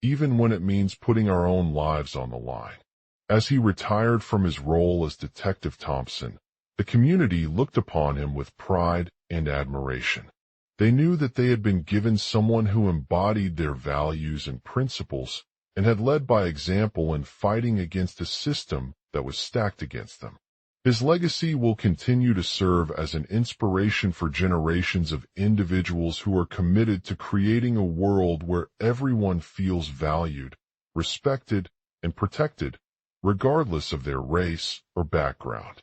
even when it means putting our own lives on the line. As he retired from his role as Detective Thompson, the community looked upon him with pride and admiration. They knew that they had been given someone who embodied their values and principles and had led by example in fighting against a system that was stacked against them. His legacy will continue to serve as an inspiration for generations of individuals who are committed to creating a world where everyone feels valued, respected, and protected, regardless of their race or background.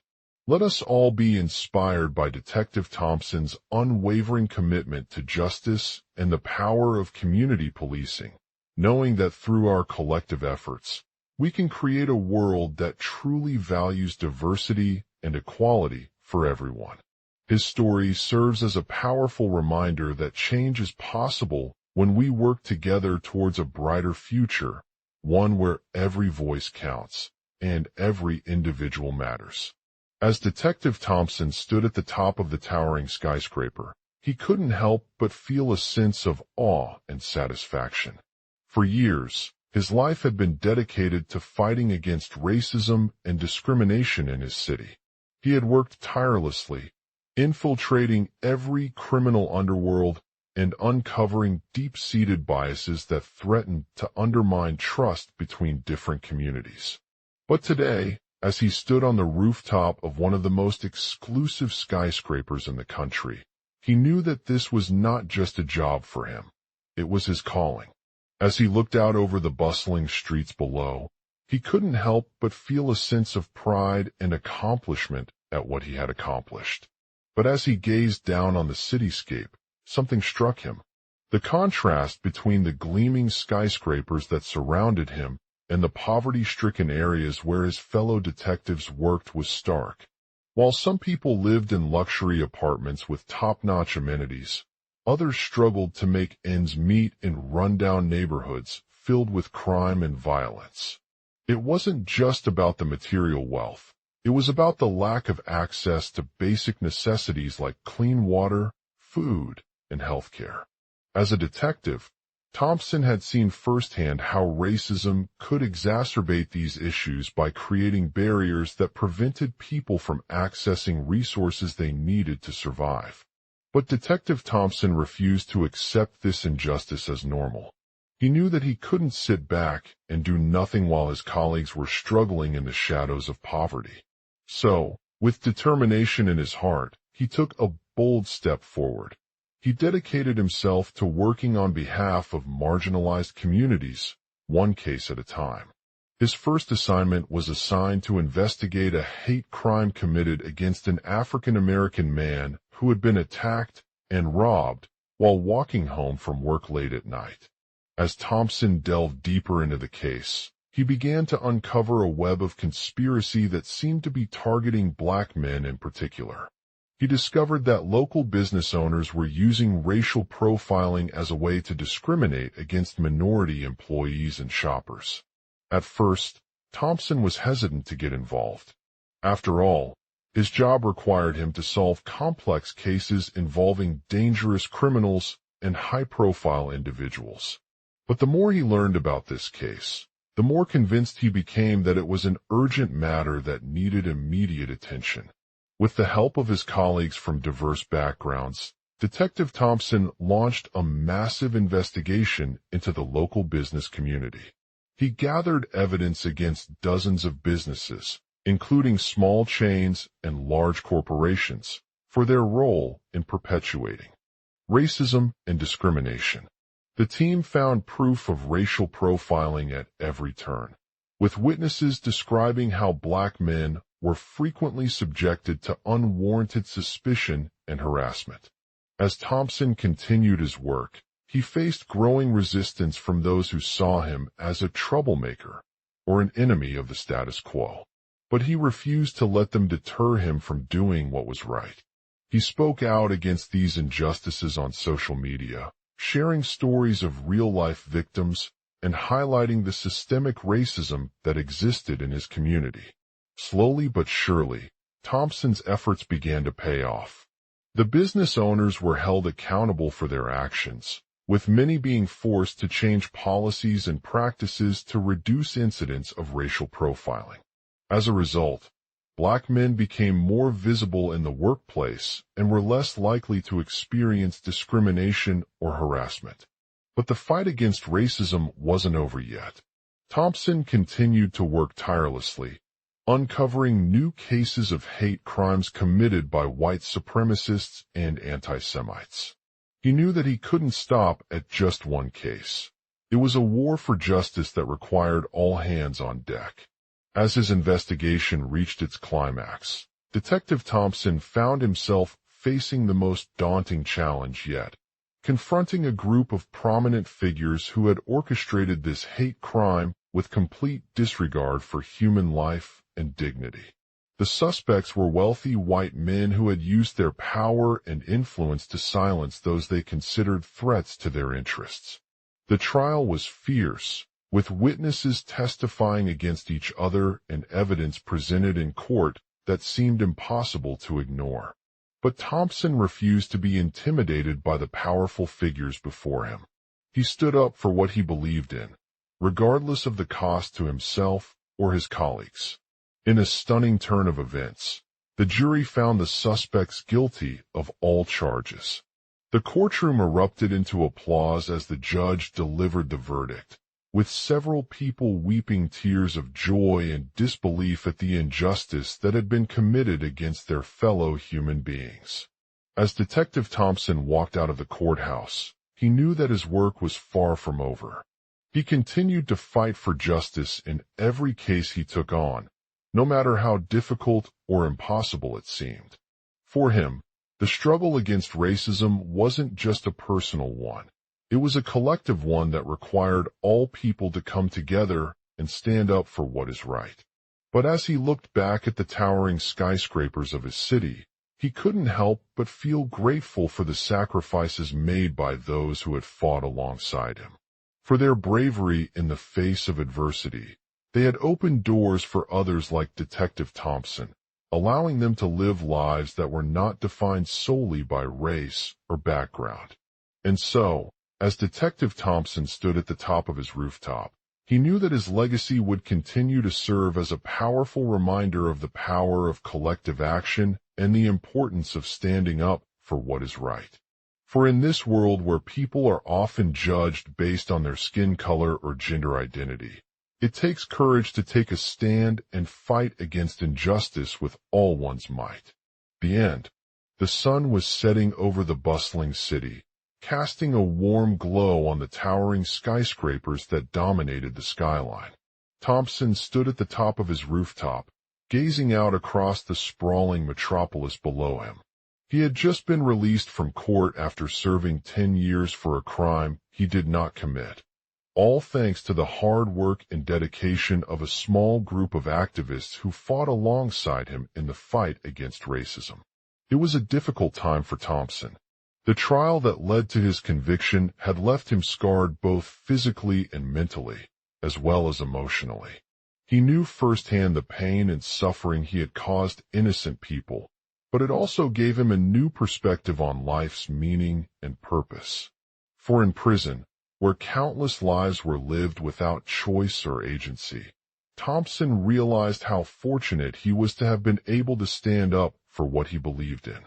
Let us all be inspired by Detective Thompson's unwavering commitment to justice and the power of community policing, knowing that through our collective efforts, we can create a world that truly values diversity and equality for everyone. His story serves as a powerful reminder that change is possible when we work together towards a brighter future, one where every voice counts and every individual matters. As Detective Thompson stood at the top of the towering skyscraper, he couldn't help but feel a sense of awe and satisfaction. For years, his life had been dedicated to fighting against racism and discrimination in his city. He had worked tirelessly, infiltrating every criminal underworld and uncovering deep-seated biases that threatened to undermine trust between different communities. But today, as he stood on the rooftop of one of the most exclusive skyscrapers in the country, he knew that this was not just a job for him. It was his calling. As he looked out over the bustling streets below, he couldn't help but feel a sense of pride and accomplishment at what he had accomplished. But as he gazed down on the cityscape, something struck him. The contrast between the gleaming skyscrapers that surrounded him and the poverty-stricken areas where his fellow detectives worked was stark. While some people lived in luxury apartments with top-notch amenities, others struggled to make ends meet in rundown neighborhoods filled with crime and violence. It wasn't just about the material wealth. It was about the lack of access to basic necessities like clean water, food, and healthcare. As a detective, Thompson had seen firsthand how racism could exacerbate these issues by creating barriers that prevented people from accessing resources they needed to survive. But Detective Thompson refused to accept this injustice as normal. He knew that he couldn't sit back and do nothing while his colleagues were struggling in the shadows of poverty. So, with determination in his heart, he took a bold step forward. He dedicated himself to working on behalf of marginalized communities, one case at a time. His first assignment was assigned to investigate a hate crime committed against an African-American man who had been attacked and robbed while walking home from work late at night. As Thompson delved deeper into the case, he began to uncover a web of conspiracy that seemed to be targeting black men in particular. He discovered that local business owners were using racial profiling as a way to discriminate against minority employees and shoppers. At first, Thompson was hesitant to get involved. After all, his job required him to solve complex cases involving dangerous criminals and high-profile individuals. But the more he learned about this case, the more convinced he became that it was an urgent matter that needed immediate attention. With the help of his colleagues from diverse backgrounds, Detective Thompson launched a massive investigation into the local business community. He gathered evidence against dozens of businesses, including small chains and large corporations, for their role in perpetuating racism and discrimination. The team found proof of racial profiling at every turn, with witnesses describing how black men were frequently subjected to unwarranted suspicion and harassment. As Thompson continued his work, he faced growing resistance from those who saw him as a troublemaker or an enemy of the status quo. But he refused to let them deter him from doing what was right. He spoke out against these injustices on social media, sharing stories of real-life victims and highlighting the systemic racism that existed in his community. Slowly but surely, Thompson's efforts began to pay off. The business owners were held accountable for their actions, with many being forced to change policies and practices to reduce incidents of racial profiling. As a result, black men became more visible in the workplace and were less likely to experience discrimination or harassment. But the fight against racism wasn't over yet. Thompson continued to work tirelessly, uncovering new cases of hate crimes committed by white supremacists and anti-Semites. He knew that he couldn't stop at just one case. It was a war for justice that required all hands on deck. As his investigation reached its climax, Detective Thompson found himself facing the most daunting challenge yet, confronting a group of prominent figures who had orchestrated this hate crime with complete disregard for human life and dignity. The suspects were wealthy white men who had used their power and influence to silence those they considered threats to their interests. The trial was fierce, with witnesses testifying against each other and evidence presented in court that seemed impossible to ignore. But Thompson refused to be intimidated by the powerful figures before him. He stood up for what he believed in, regardless of the cost to himself or his colleagues. In a stunning turn of events, the jury found the suspects guilty of all charges. The courtroom erupted into applause as the judge delivered the verdict, with several people weeping tears of joy and disbelief at the injustice that had been committed against their fellow human beings. As Detective Thompson walked out of the courthouse, he knew that his work was far from over. He continued to fight for justice in every case he took on, no matter how difficult or impossible it seemed. For him, the struggle against racism wasn't just a personal one. It was a collective one that required all people to come together and stand up for what is right. But as he looked back at the towering skyscrapers of his city, he couldn't help but feel grateful for the sacrifices made by those who had fought alongside him. For their bravery in the face of adversity, they had opened doors for others like Detective Thompson, allowing them to live lives that were not defined solely by race or background. And so, as Detective Thompson stood at the top of his rooftop, he knew that his legacy would continue to serve as a powerful reminder of the power of collective action and the importance of standing up for what is right. For in this world where people are often judged based on their skin color or gender identity, it takes courage to take a stand and fight against injustice with all one's might. The end. The sun was setting over the bustling city, casting a warm glow on the towering skyscrapers that dominated the skyline. Thompson stood at the top of his rooftop, gazing out across the sprawling metropolis below him. He had just been released from court after serving 10 years for a crime he did not commit, all thanks to the hard work and dedication of a small group of activists who fought alongside him in the fight against racism. It was a difficult time for Thompson. The trial that led to his conviction had left him scarred both physically and mentally, as well as emotionally. He knew firsthand the pain and suffering he had caused innocent people, but it also gave him a new perspective on life's meaning and purpose. For in prison, where countless lives were lived without choice or agency, Thompson realized how fortunate he was to have been able to stand up for what he believed in.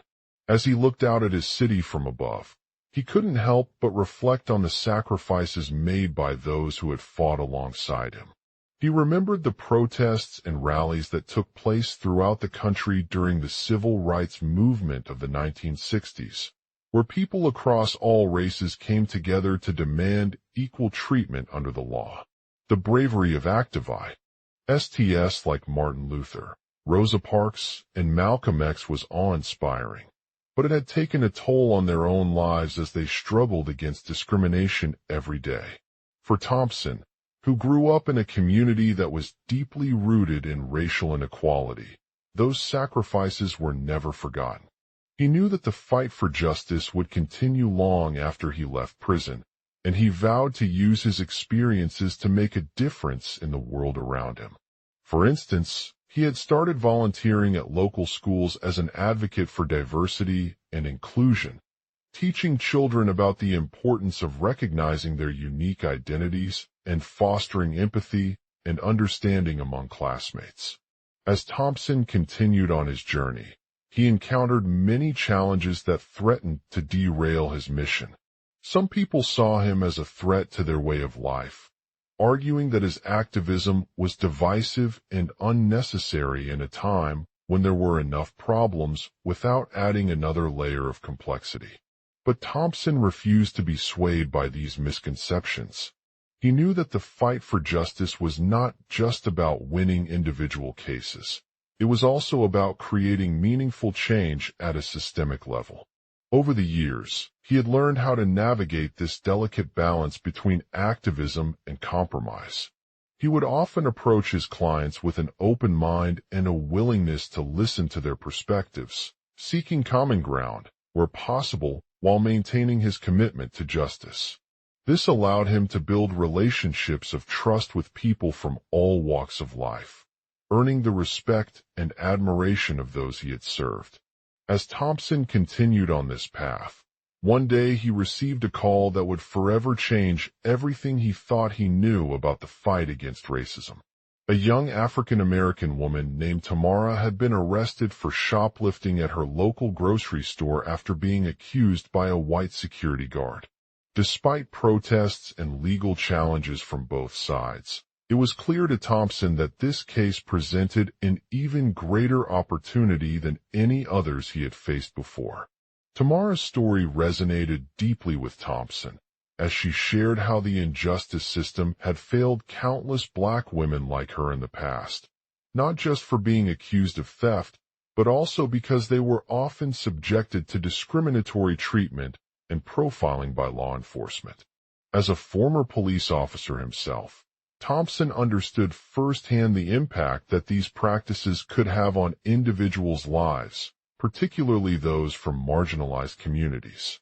As he looked out at his city from above, he couldn't help but reflect on the sacrifices made by those who had fought alongside him. He remembered the protests and rallies that took place throughout the country during the civil rights movement of the 1960s, where people across all races came together to demand equal treatment under the law. The bravery of activists like Martin Luther, Rosa Parks, and Malcolm X was awe-inspiring, but it had taken a toll on their own lives as they struggled against discrimination every day. For Thompson, who grew up in a community that was deeply rooted in racial inequality, those sacrifices were never forgotten. He knew that the fight for justice would continue long after he left prison, and he vowed to use his experiences to make a difference in the world around him. For instance, he had started volunteering at local schools as an advocate for diversity and inclusion, teaching children about the importance of recognizing their unique identities and fostering empathy and understanding among classmates. As Thompson continued on his journey, he encountered many challenges that threatened to derail his mission. Some people saw him as a threat to their way of life, arguing that his activism was divisive and unnecessary in a time when there were enough problems without adding another layer of complexity. But Thompson refused to be swayed by these misconceptions. He knew that the fight for justice was not just about winning individual cases. It was also about creating meaningful change at a systemic level. Over the years, he had learned how to navigate this delicate balance between activism and compromise. He would often approach his clients with an open mind and a willingness to listen to their perspectives, seeking common ground, where possible, while maintaining his commitment to justice. This allowed him to build relationships of trust with people from all walks of life, earning the respect and admiration of those he had served. As Thompson continued on this path, one day he received a call that would forever change everything he thought he knew about the fight against racism. A young African-American woman named Tamara had been arrested for shoplifting at her local grocery store after being accused by a white security guard. Despite protests and legal challenges from both sides, it was clear to Thompson that this case presented an even greater opportunity than any others he had faced before. Tamara's story resonated deeply with Thompson, as she shared how the injustice system had failed countless black women like her in the past, not just for being accused of theft, but also because they were often subjected to discriminatory treatment and profiling by law enforcement. As a former police officer himself, Thompson understood firsthand the impact that these practices could have on individuals' lives, particularly those from marginalized communities.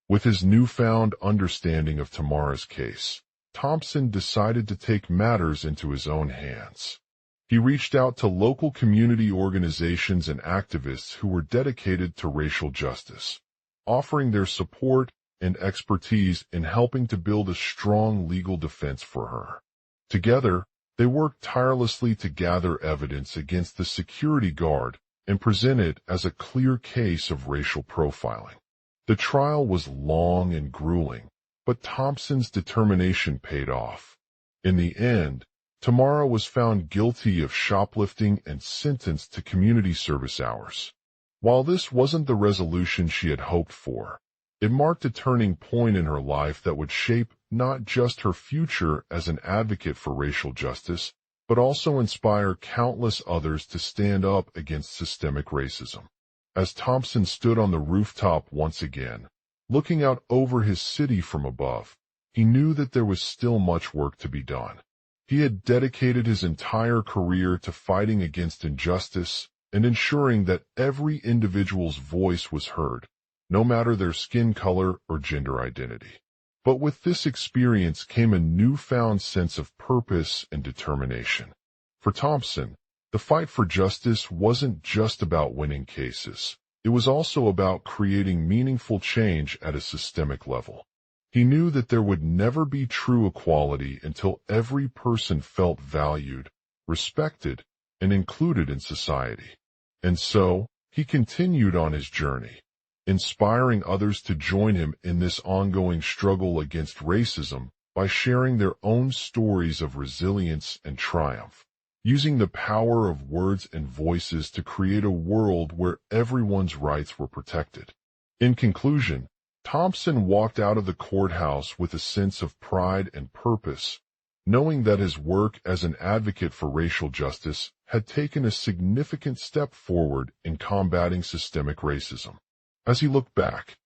With his newfound understanding of Tamara's case, Thompson decided to take matters into his own hands. He reached out to local community organizations and activists who were dedicated to racial justice, offering their support and expertise in helping to build a strong legal defense for her. Together, they worked tirelessly to gather evidence against the security guard and present it as a clear case of racial profiling. The trial was long and grueling, but Thompson's determination paid off. In the end, Tamara was found guilty of shoplifting and sentenced to community service hours. While this wasn't the resolution she had hoped for, it marked a turning point in her life that would shape not just her future as an advocate for racial justice, but also inspire countless others to stand up against systemic racism. As Thompson stood on the rooftop once again, looking out over his city from above, he knew that there was still much work to be done. He had dedicated his entire career to fighting against injustice and ensuring that every individual's voice was heard, no matter their skin color or gender identity. But with this experience came a newfound sense of purpose and determination. For Thompson, the fight for justice wasn't just about winning cases. It was also about creating meaningful change at a systemic level. He knew that there would never be true equality until every person felt valued, respected, and included in society. And so, he continued on his journey, inspiring others to join him in this ongoing struggle against racism by sharing their own stories of resilience and triumph, using the power of words and voices to create a world where everyone's rights were protected. In conclusion, Thompson walked out of the courthouse with a sense of pride and purpose, knowing that his work as an advocate for racial justice had taken a significant step forward in combating systemic racism. As he looked back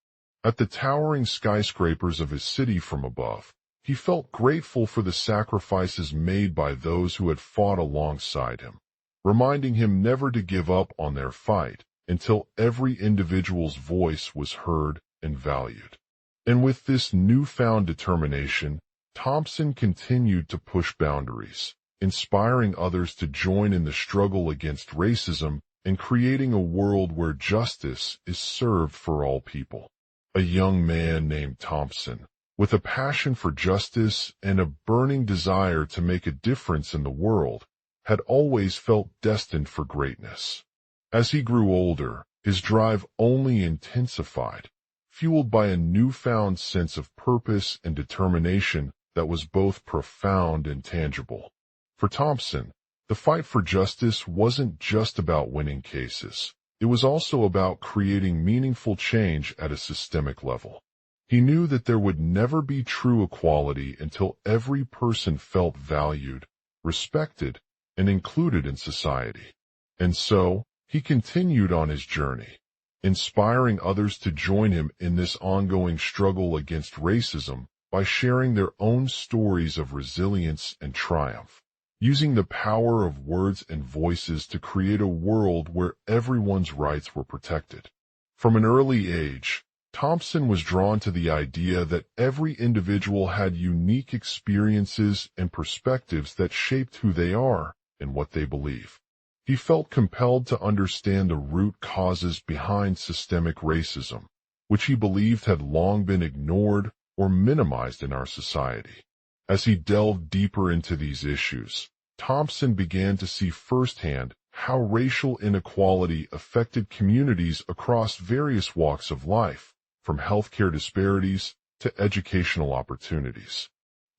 at the towering skyscrapers of his city from above, he felt grateful for the sacrifices made by those who had fought alongside him, reminding him never to give up on their fight until every individual's voice was heard and valued. And with this newfound determination, Thompson continued to push boundaries, inspiring others to join in the struggle against racism and creating a world where justice is served for all people. A young man named Thompson, with a passion for justice and a burning desire to make a difference in the world, had always felt destined for greatness. As he grew older, his drive only intensified, fueled by a newfound sense of purpose and determination that was both profound and tangible. For Thompson, the fight for justice wasn't just about winning cases. It was also about creating meaningful change at a systemic level. He knew that there would never be true equality until every person felt valued, respected, and included in society. And so, he continued on his journey, inspiring others to join him in this ongoing struggle against racism by sharing their own stories of resilience and triumph, using the power of words and voices to create a world where everyone's rights were protected. From an early age, Thompson was drawn to the idea that every individual had unique experiences and perspectives that shaped who they are and what they believe. He felt compelled to understand the root causes behind systemic racism, which he believed had long been ignored or minimized in our society. As he delved deeper into these issues, Thompson began to see firsthand how racial inequality affected communities across various walks of life, from healthcare disparities to educational opportunities.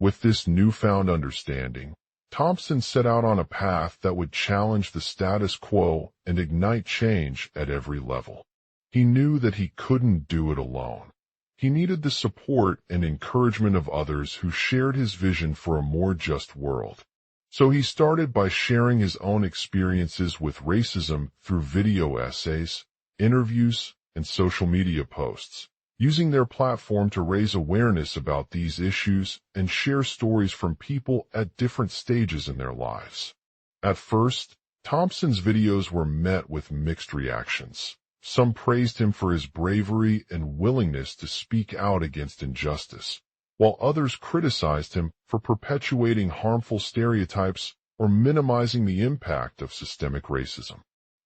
With this newfound understanding, Thompson set out on a path that would challenge the status quo and ignite change at every level. He knew that he couldn't do it alone. He needed the support and encouragement of others who shared his vision for a more just world. So he started by sharing his own experiences with racism through video essays, interviews, and social media posts, using their platform to raise awareness about these issues and share stories from people at different stages in their lives. At first, Thompson's videos were met with mixed reactions. Some praised him for his bravery and willingness to speak out against injustice, while others criticized him for perpetuating harmful stereotypes or minimizing the impact of systemic racism.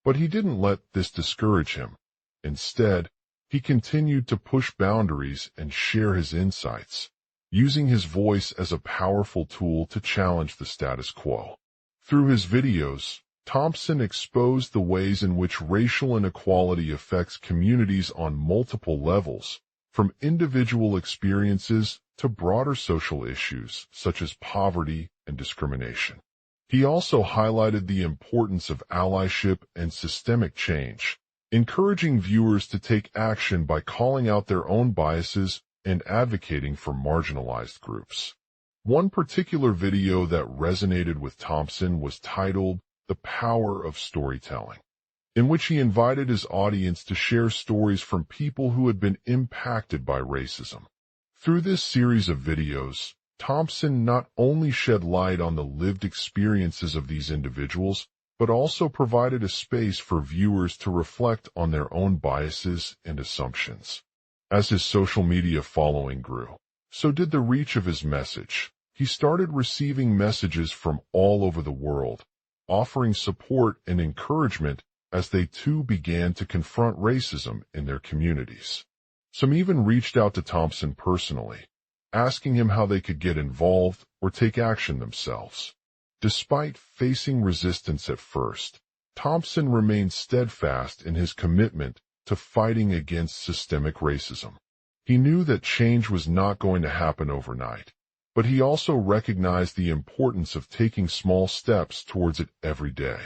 But he didn't let this discourage him. Instead, he continued to push boundaries and share his insights, using his voice as a powerful tool to challenge the status quo. Through his videos, Thompson exposed the ways in which racial inequality affects communities on multiple levels, from individual experiences to broader social issues such as poverty and discrimination. He also highlighted the importance of allyship and systemic change, encouraging viewers to take action by calling out their own biases and advocating for marginalized groups. One particular video that resonated with Thompson was titled "The Power of Storytelling," in which he invited his audience to share stories from people who had been impacted by racism. Through this series of videos, Thompson not only shed light on the lived experiences of these individuals, but also provided a space for viewers to reflect on their own biases and assumptions. As his social media following grew, so did the reach of his message. He started receiving messages from all over the world, offering support and encouragement as they too began to confront racism in their communities. Some even reached out to Thompson personally, asking him how they could get involved or take action themselves. Despite facing resistance at first, Thompson remained steadfast in his commitment to fighting against systemic racism. He knew that change was not going to happen overnight, but he also recognized the importance of taking small steps towards it every day.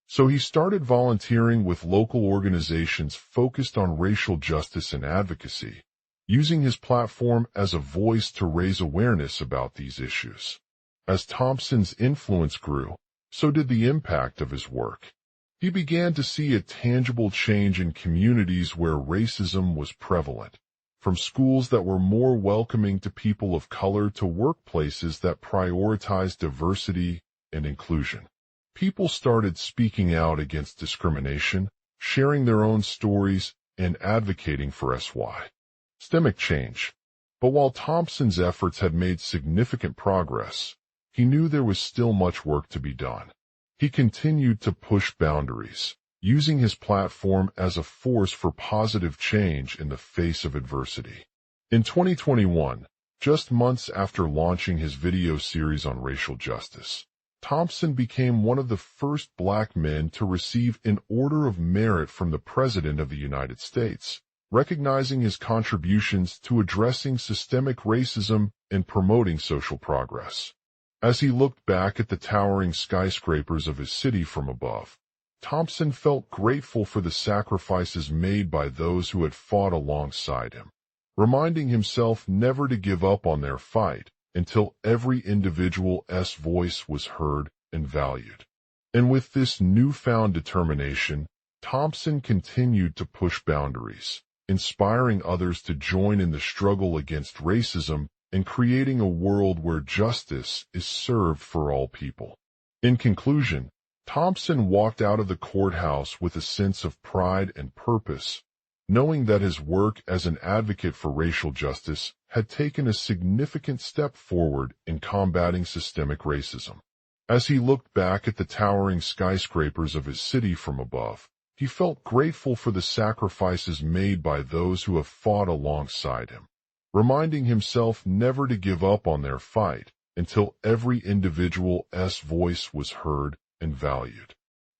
So he started volunteering with local organizations focused on racial justice and advocacy, using his platform as a voice to raise awareness about these issues. As Thompson's influence grew, so did the impact of his work. He began to see a tangible change in communities where racism was prevalent, from schools that were more welcoming to people of color to workplaces that prioritized diversity and inclusion. People started speaking out against discrimination, sharing their own stories, and advocating for systemic change. But while Thompson's efforts had made significant progress, he knew there was still much work to be done. He continued to push boundaries, using his platform as a force for positive change in the face of adversity. In 2021, just months after launching his video series on racial justice, Thompson became one of the first Black men to receive an Order of Merit from the President of the United States, recognizing his contributions to addressing systemic racism and promoting social progress. As he looked back at the towering skyscrapers of his city from above, Thompson felt grateful for the sacrifices made by those who had fought alongside him, reminding himself never to give up on their fight until every individual's voice was heard and valued. And with this newfound determination, Thompson continued to push boundaries, inspiring others to join in the struggle against racism and creating a world where justice is served for all people. In conclusion, Thompson walked out of the courthouse with a sense of pride and purpose, knowing that his work as an advocate for racial justice had taken a significant step forward in combating systemic racism. As he looked back at the towering skyscrapers of his city from above, he felt grateful for the sacrifices made by those who have fought alongside him, reminding himself never to give up on their fight until every individual's voice was heard and valued.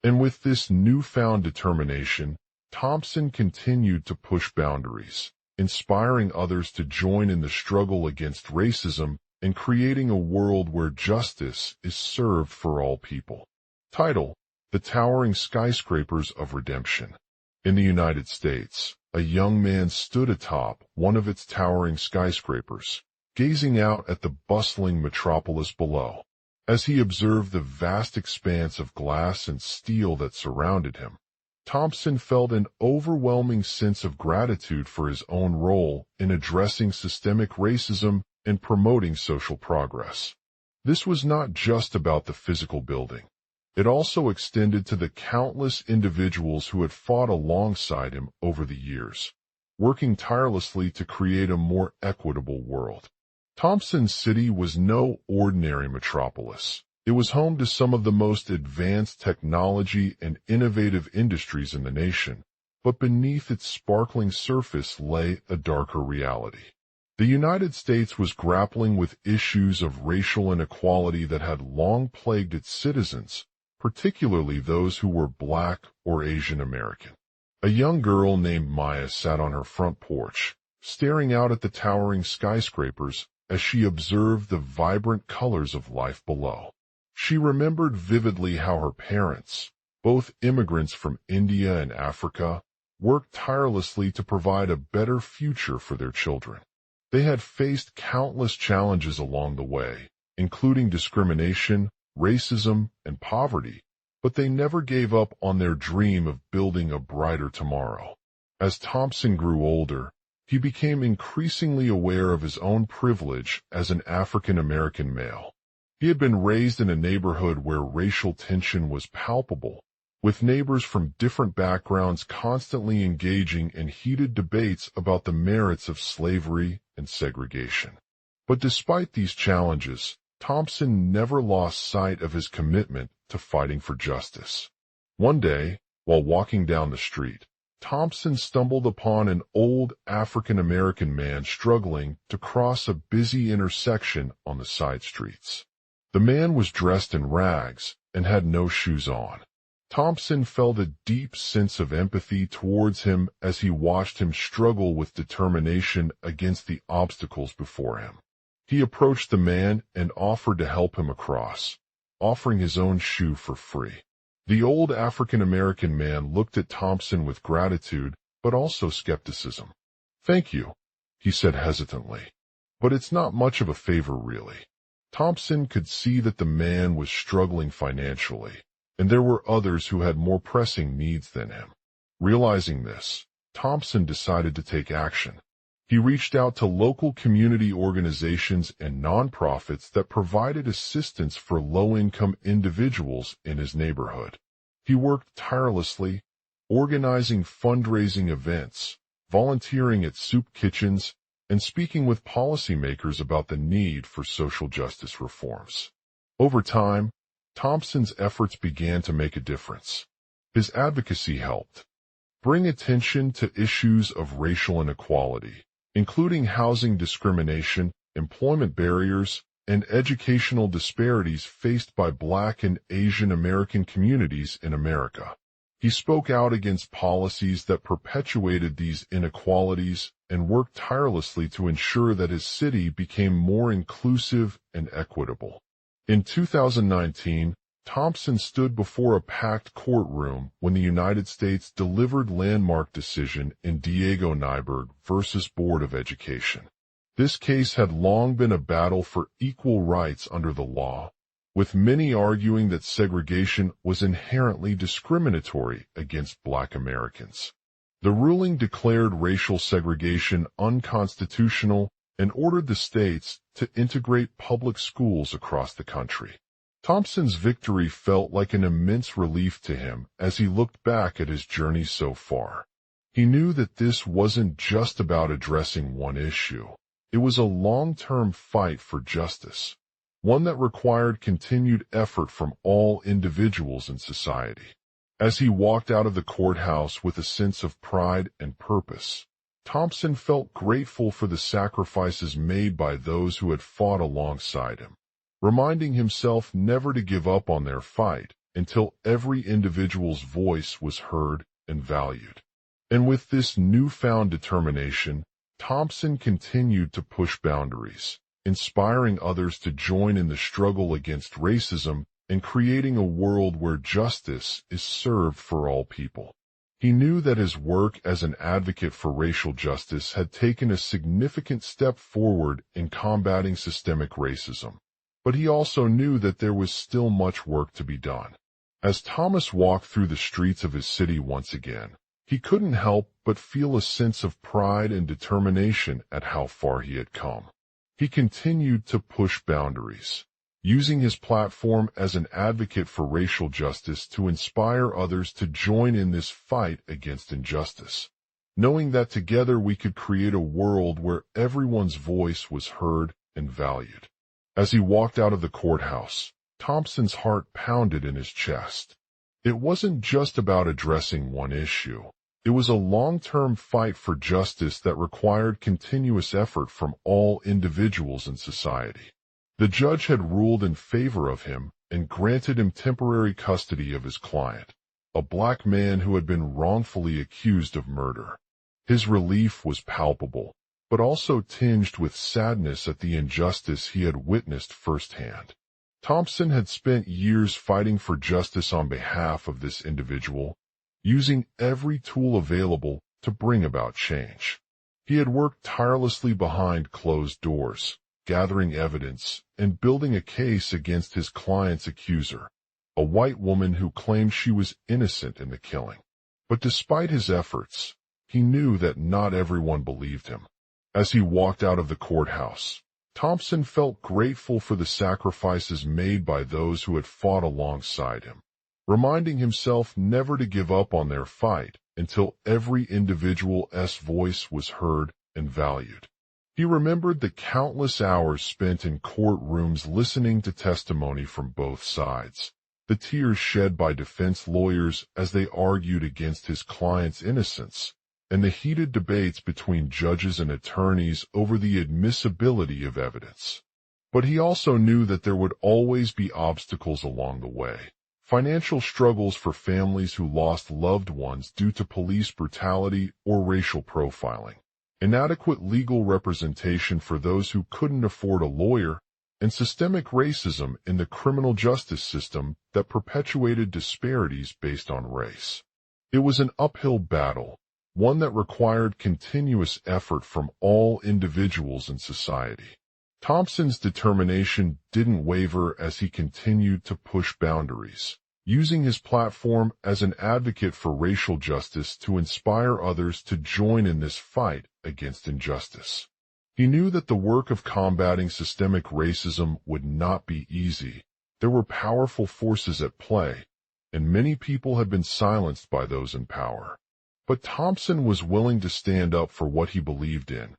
And with this newfound determination, Thompson continued to push boundaries, inspiring others to join in the struggle against racism and creating a world where justice is served for all people. Title: The Towering Skyscrapers of Redemption. In the United States, a young man stood atop one of its towering skyscrapers, gazing out at the bustling metropolis below. As he observed the vast expanse of glass and steel that surrounded him, Thompson felt an overwhelming sense of gratitude for his own role in addressing systemic racism and promoting social progress. This was not just about the physical building. It also extended to the countless individuals who had fought alongside him over the years, working tirelessly to create a more equitable world. Thompson City was no ordinary metropolis. It was home to some of the most advanced technology and innovative industries in the nation, but beneath its sparkling surface lay a darker reality. The United States was grappling with issues of racial inequality that had long plagued its citizens, particularly those who were Black or Asian American. A young girl named Maya sat on her front porch, staring out at the towering skyscrapers as she observed the vibrant colors of life below. She remembered vividly how her parents, both immigrants from India and Africa, worked tirelessly to provide a better future for their children. They had faced countless challenges along the way, including discrimination, racism, and poverty, but they never gave up on their dream of building a brighter tomorrow. As Thompson grew older, he became increasingly aware of his own privilege as an African American male. He had been raised in a neighborhood where racial tension was palpable, with neighbors from different backgrounds constantly engaging in heated debates about the merits of slavery and segregation. But despite these challenges, Thompson never lost sight of his commitment to fighting for justice. One day, while walking down the street, Thompson stumbled upon an old African American man struggling to cross a busy intersection on the side streets. The man was dressed in rags and had no shoes on. Thompson felt a deep sense of empathy towards him as he watched him struggle with determination against the obstacles before him. He approached the man and offered to help him across, offering his own shoe for free. The old African-American man looked at Thompson with gratitude, but also skepticism. "Thank you," he said hesitantly, "but it's not much of a favor, really." Thompson could see that the man was struggling financially, and there were others who had more pressing needs than him. Realizing this, Thompson decided to take action. He reached out to local community organizations and nonprofits that provided assistance for low-income individuals in his neighborhood. He worked tirelessly, organizing fundraising events, volunteering at soup kitchens, and speaking with policymakers about the need for social justice reforms. Over time, Thompson's efforts began to make a difference. His advocacy helped bring attention to issues of racial inequality, including housing discrimination, employment barriers, and educational disparities faced by Black and Asian American communities in America. He spoke out against policies that perpetuated these inequalities and worked tirelessly to ensure that his city became more inclusive and equitable. In 2019, Thompson stood before a packed courtroom when the United States delivered landmark decision in Diego Nyberg versus Board of Education. This case had long been a battle for equal rights under the law, with many arguing that segregation was inherently discriminatory against Black Americans. The ruling declared racial segregation unconstitutional and ordered the states to integrate public schools across the country. Thompson's victory felt like an immense relief to him as he looked back at his journey so far. He knew that this wasn't just about addressing one issue. It was a long-term fight for justice, one that required continued effort from all individuals in society. As he walked out of the courthouse with a sense of pride and purpose, Thompson felt grateful for the sacrifices made by those who had fought alongside him, reminding himself never to give up on their fight until every individual's voice was heard and valued. And with this newfound determination, Thompson continued to push boundaries, inspiring others to join in the struggle against racism and creating a world where justice is served for all people. He knew that his work as an advocate for racial justice had taken a significant step forward in combating systemic racism, but he also knew that there was still much work to be done. As Thomas walked through the streets of his city once again, he couldn't help but feel a sense of pride and determination at how far he had come. He continued to push boundaries, using his platform as an advocate for racial justice to inspire others to join in this fight against injustice, knowing that together we could create a world where everyone's voice was heard and valued. As he walked out of the courthouse, Thompson's heart pounded in his chest. It wasn't just about addressing one issue. It was a long-term fight for justice that required continuous effort from all individuals in society. The judge had ruled in favor of him and granted him temporary custody of his client, a black man who had been wrongfully accused of murder. His relief was palpable, but also tinged with sadness at the injustice he had witnessed firsthand. Thompson had spent years fighting for justice on behalf of this individual, using every tool available to bring about change. He had worked tirelessly behind closed doors, gathering evidence and building a case against his client's accuser, a white woman who claimed she was innocent in the killing. But despite his efforts, he knew that not everyone believed him. As he walked out of the courthouse, Thompson felt grateful for the sacrifices made by those who had fought alongside him, reminding himself never to give up on their fight until every individual's voice was heard and valued. He remembered the countless hours spent in courtrooms listening to testimony from both sides, the tears shed by defense lawyers as they argued against his client's innocence, and the heated debates between judges and attorneys over the admissibility of evidence. But he also knew that there would always be obstacles along the way. Financial struggles for families who lost loved ones due to police brutality or racial profiling, inadequate legal representation for those who couldn't afford a lawyer, and systemic racism in the criminal justice system that perpetuated disparities based on race. It was an uphill battle, one that required continuous effort from all individuals in society. Thompson's determination didn't waver as he continued to push boundaries, using his platform as an advocate for racial justice to inspire others to join in this fight against injustice. He knew that the work of combating systemic racism would not be easy. There were powerful forces at play, and many people had been silenced by those in power. But Thompson was willing to stand up for what he believed in,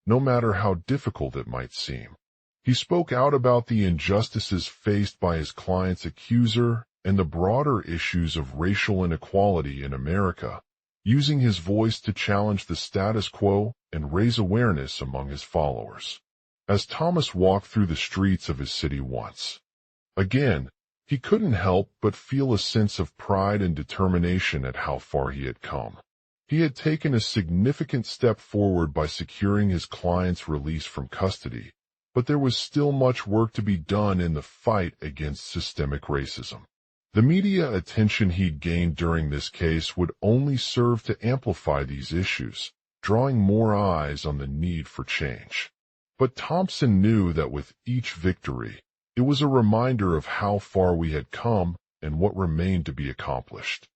no matter how difficult it might seem. He spoke out about the injustices faced by his client's accuser and the broader issues of racial inequality in America, using his voice to challenge the status quo and raise awareness among his followers. As Thomas walked through the streets of his city once again, he couldn't help but feel a sense of pride and determination at how far he had come. He had taken a significant step forward by securing his client's release from custody, but there was still much work to be done in the fight against systemic racism. The media attention he'd gained during this case would only serve to amplify these issues, drawing more eyes on the need for change. But Thompson knew that with each victory, it was a reminder of how far we had come and what remained to be accomplished.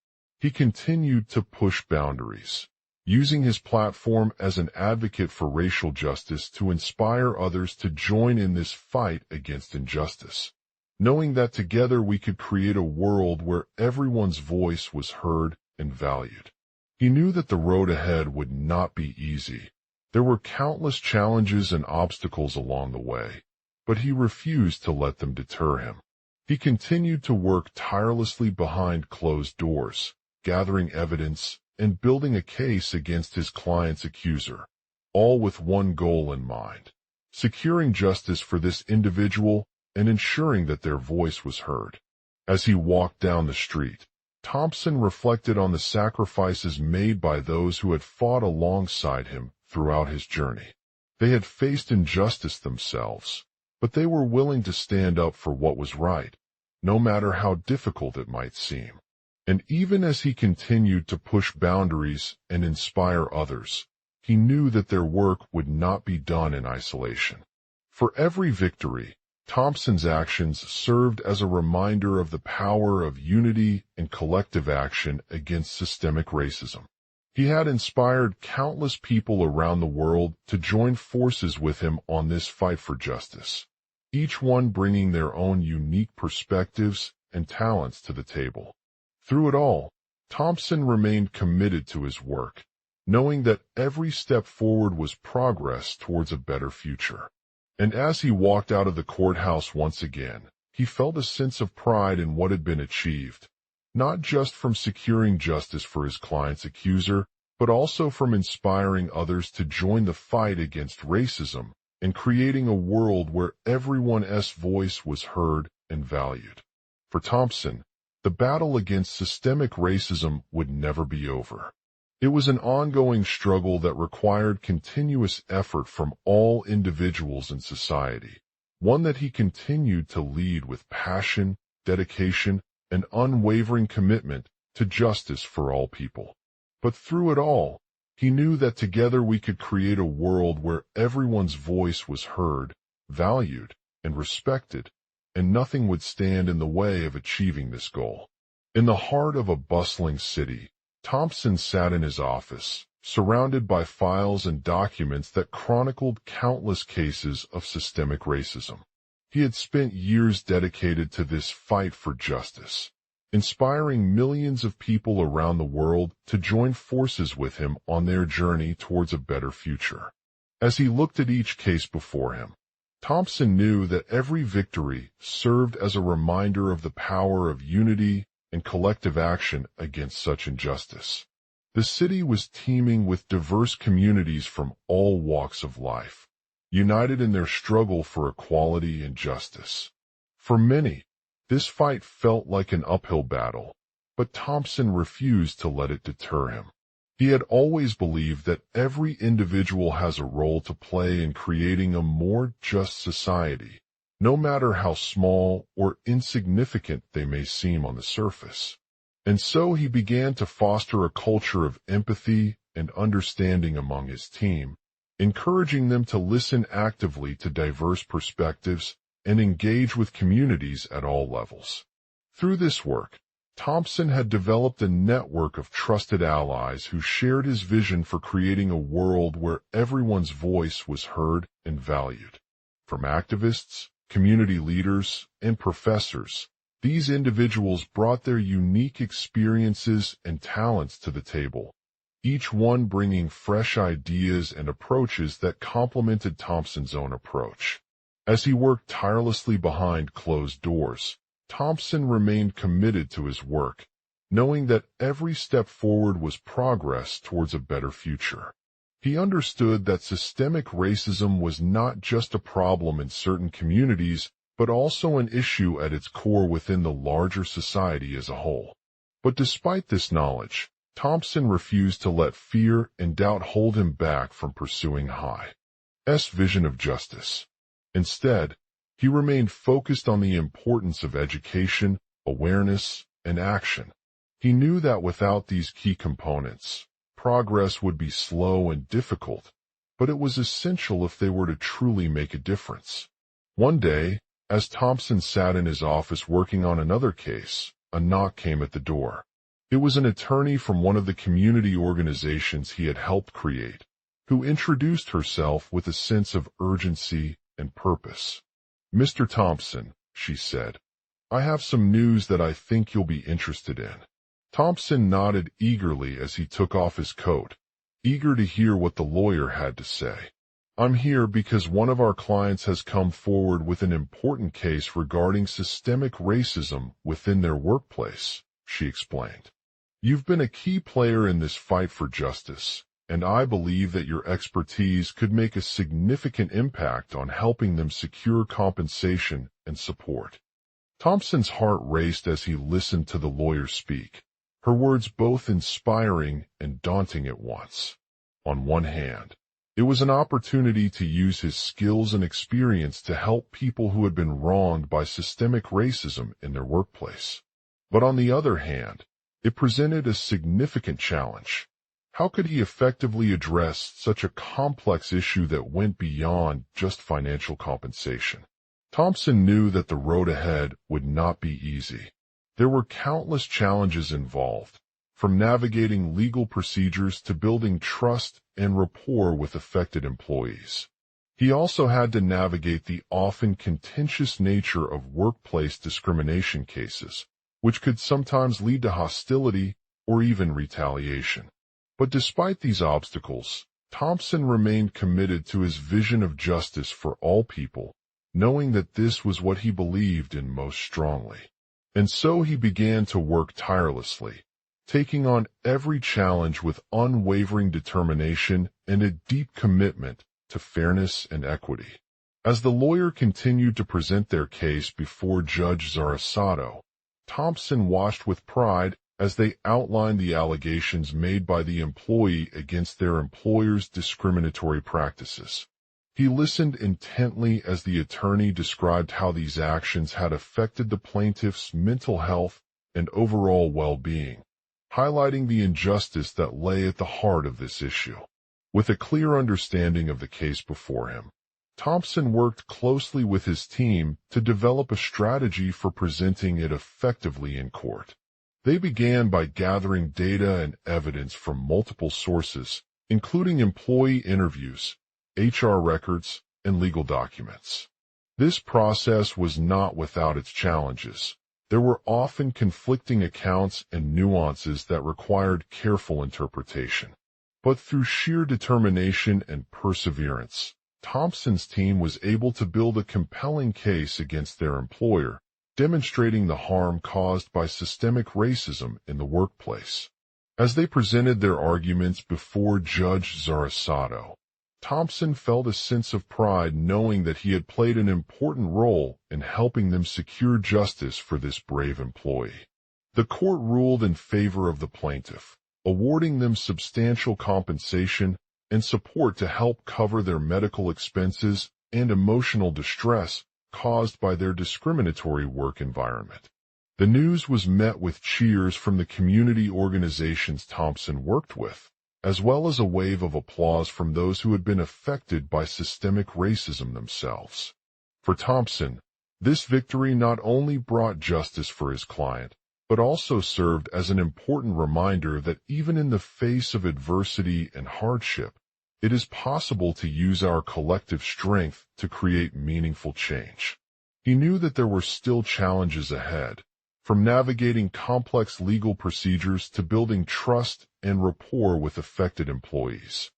He continued to push boundaries, using his platform as an advocate for racial justice to inspire others to join in this fight against injustice, knowing that together we could create a world where everyone's voice was heard and valued. He knew that the road ahead would not be easy. There were countless challenges and obstacles along the way, but he refused to let them deter him. He continued to work tirelessly behind closed doors, gathering evidence and building a case against his client's accuser, all with one goal in mind: securing justice for this individual and ensuring that their voice was heard. As he walked down the street, Thompson reflected on the sacrifices made by those who had fought alongside him throughout his journey. They had faced injustice themselves, but they were willing to stand up for what was right, no matter how difficult it might seem. And even as he continued to push boundaries and inspire others, he knew that their work would not be done in isolation. For every victory, Thompson's actions served as a reminder of the power of unity and collective action against systemic racism. He had inspired countless people around the world to join forces with him on this fight for justice, each one bringing their own unique perspectives and talents to the table. Through it all, Thompson remained committed to his work, knowing that every step forward was progress towards a better future. And as he walked out of the courthouse once again, he felt a sense of pride in what had been achieved, not just from securing justice for his client's accuser, but also from inspiring others to join the fight against racism and creating a world where everyone's voice was heard and valued. For Thompson, the battle against systemic racism would never be over. It was an ongoing struggle that required continuous effort from all individuals in society, one that he continued to lead with passion, dedication, and unwavering commitment to justice for all people. But through it all, he knew that together we could create a world where everyone's voice was heard, valued, and respected, and nothing would stand in the way of achieving this goal. In the heart of a bustling city, Thompson sat in his office, surrounded by files and documents that chronicled countless cases of systemic racism. He had spent years dedicated to this fight for justice, inspiring millions of people around the world to join forces with him on their journey towards a better future. As he looked at each case before him, Thompson knew that every victory served as a reminder of the power of unity and collective action against such injustice. The city was teeming with diverse communities from all walks of life, united in their struggle for equality and justice. For many, this fight felt like an uphill battle, but Thompson refused to let it deter him. He had always believed that every individual has a role to play in creating a more just society, no matter how small or insignificant they may seem on the surface. And so he began to foster a culture of empathy and understanding among his team, encouraging them to listen actively to diverse perspectives and engage with communities at all levels. Through this work, Thompson had developed a network of trusted allies who shared his vision for creating a world where everyone's voice was heard and valued. From activists, community leaders, and professors, these individuals brought their unique experiences and talents to the table, each one bringing fresh ideas and approaches that complemented Thompson's own approach. As he worked tirelessly behind closed doors, Thompson remained committed to his work, knowing that every step forward was progress towards a better future. He understood that systemic racism was not just a problem in certain communities, but also an issue at its core within the larger society as a whole. But despite this knowledge, Thompson refused to let fear and doubt hold him back from pursuing High's vision of justice. Instead, he remained focused on the importance of education, awareness, and action. He knew that without these key components, progress would be slow and difficult, but it was essential if they were to truly make a difference. One day, as Thompson sat in his office working on another case, a knock came at the door. It was an attorney from one of the community organizations he had helped create, who introduced herself with a sense of urgency and purpose. "Mr. Thompson," she said, "I have some news that I think you'll be interested in." Thompson nodded eagerly as he took off his coat, eager to hear what the lawyer had to say. "I'm here because one of our clients has come forward with an important case regarding systemic racism within their workplace," she explained. "You've been a key player in this fight for justice, and I believe that your expertise could make a significant impact on helping them secure compensation and support." Thompson's heart raced as he listened to the lawyer speak, her words both inspiring and daunting at once. On one hand, It was an opportunity to use his skills and experience to help people who had been wronged by systemic racism in their workplace. But on the other hand, it presented a significant challenge. How could he effectively address such a complex issue that went beyond just financial compensation? Thompson knew that the road ahead would not be easy. There were countless challenges involved, from navigating legal procedures to building trust and rapport with affected employees. He also had to navigate the often contentious nature of workplace discrimination cases, which could sometimes lead to hostility or even retaliation. But despite these obstacles, Thompson remained committed to his vision of justice for all people, knowing that this was what he believed in most strongly. And so he began to work tirelessly, taking on every challenge with unwavering determination and a deep commitment to fairness and equity. As the lawyer continued to present their case before Judge Zarasato, Thompson watched with pride as they outlined the allegations made by the employee against their employer's discriminatory practices. He listened intently as the attorney described how these actions had affected the plaintiff's mental health and overall well-being, highlighting the injustice that lay at the heart of this issue. With a clear understanding of the case before him, Thompson worked closely with his team to develop a strategy for presenting it effectively in court. They began by gathering data and evidence from multiple sources, including employee interviews, HR records, and legal documents. This process was not without its challenges. There were often conflicting accounts and nuances that required careful interpretation. But through sheer determination and perseverance, Thompson's team was able to build a compelling case against their employer, demonstrating the harm caused by systemic racism in the workplace. As they presented their arguments before Judge Zarasato, Thompson felt a sense of pride knowing that he had played an important role in helping them secure justice for this brave employee. The court ruled in favor of the plaintiff, awarding them substantial compensation and support to help cover their medical expenses and emotional distress caused by their discriminatory work environment. The news was met with cheers from the community organizations Thompson worked with, as well as a wave of applause from those who had been affected by systemic racism themselves. For Thompson, this victory not only brought justice for his client, but also served as an important reminder that even in the face of adversity and hardship, it is possible to use our collective strength to create meaningful change. He knew that there were still challenges ahead, from navigating complex legal procedures to building trust and rapport with affected employees.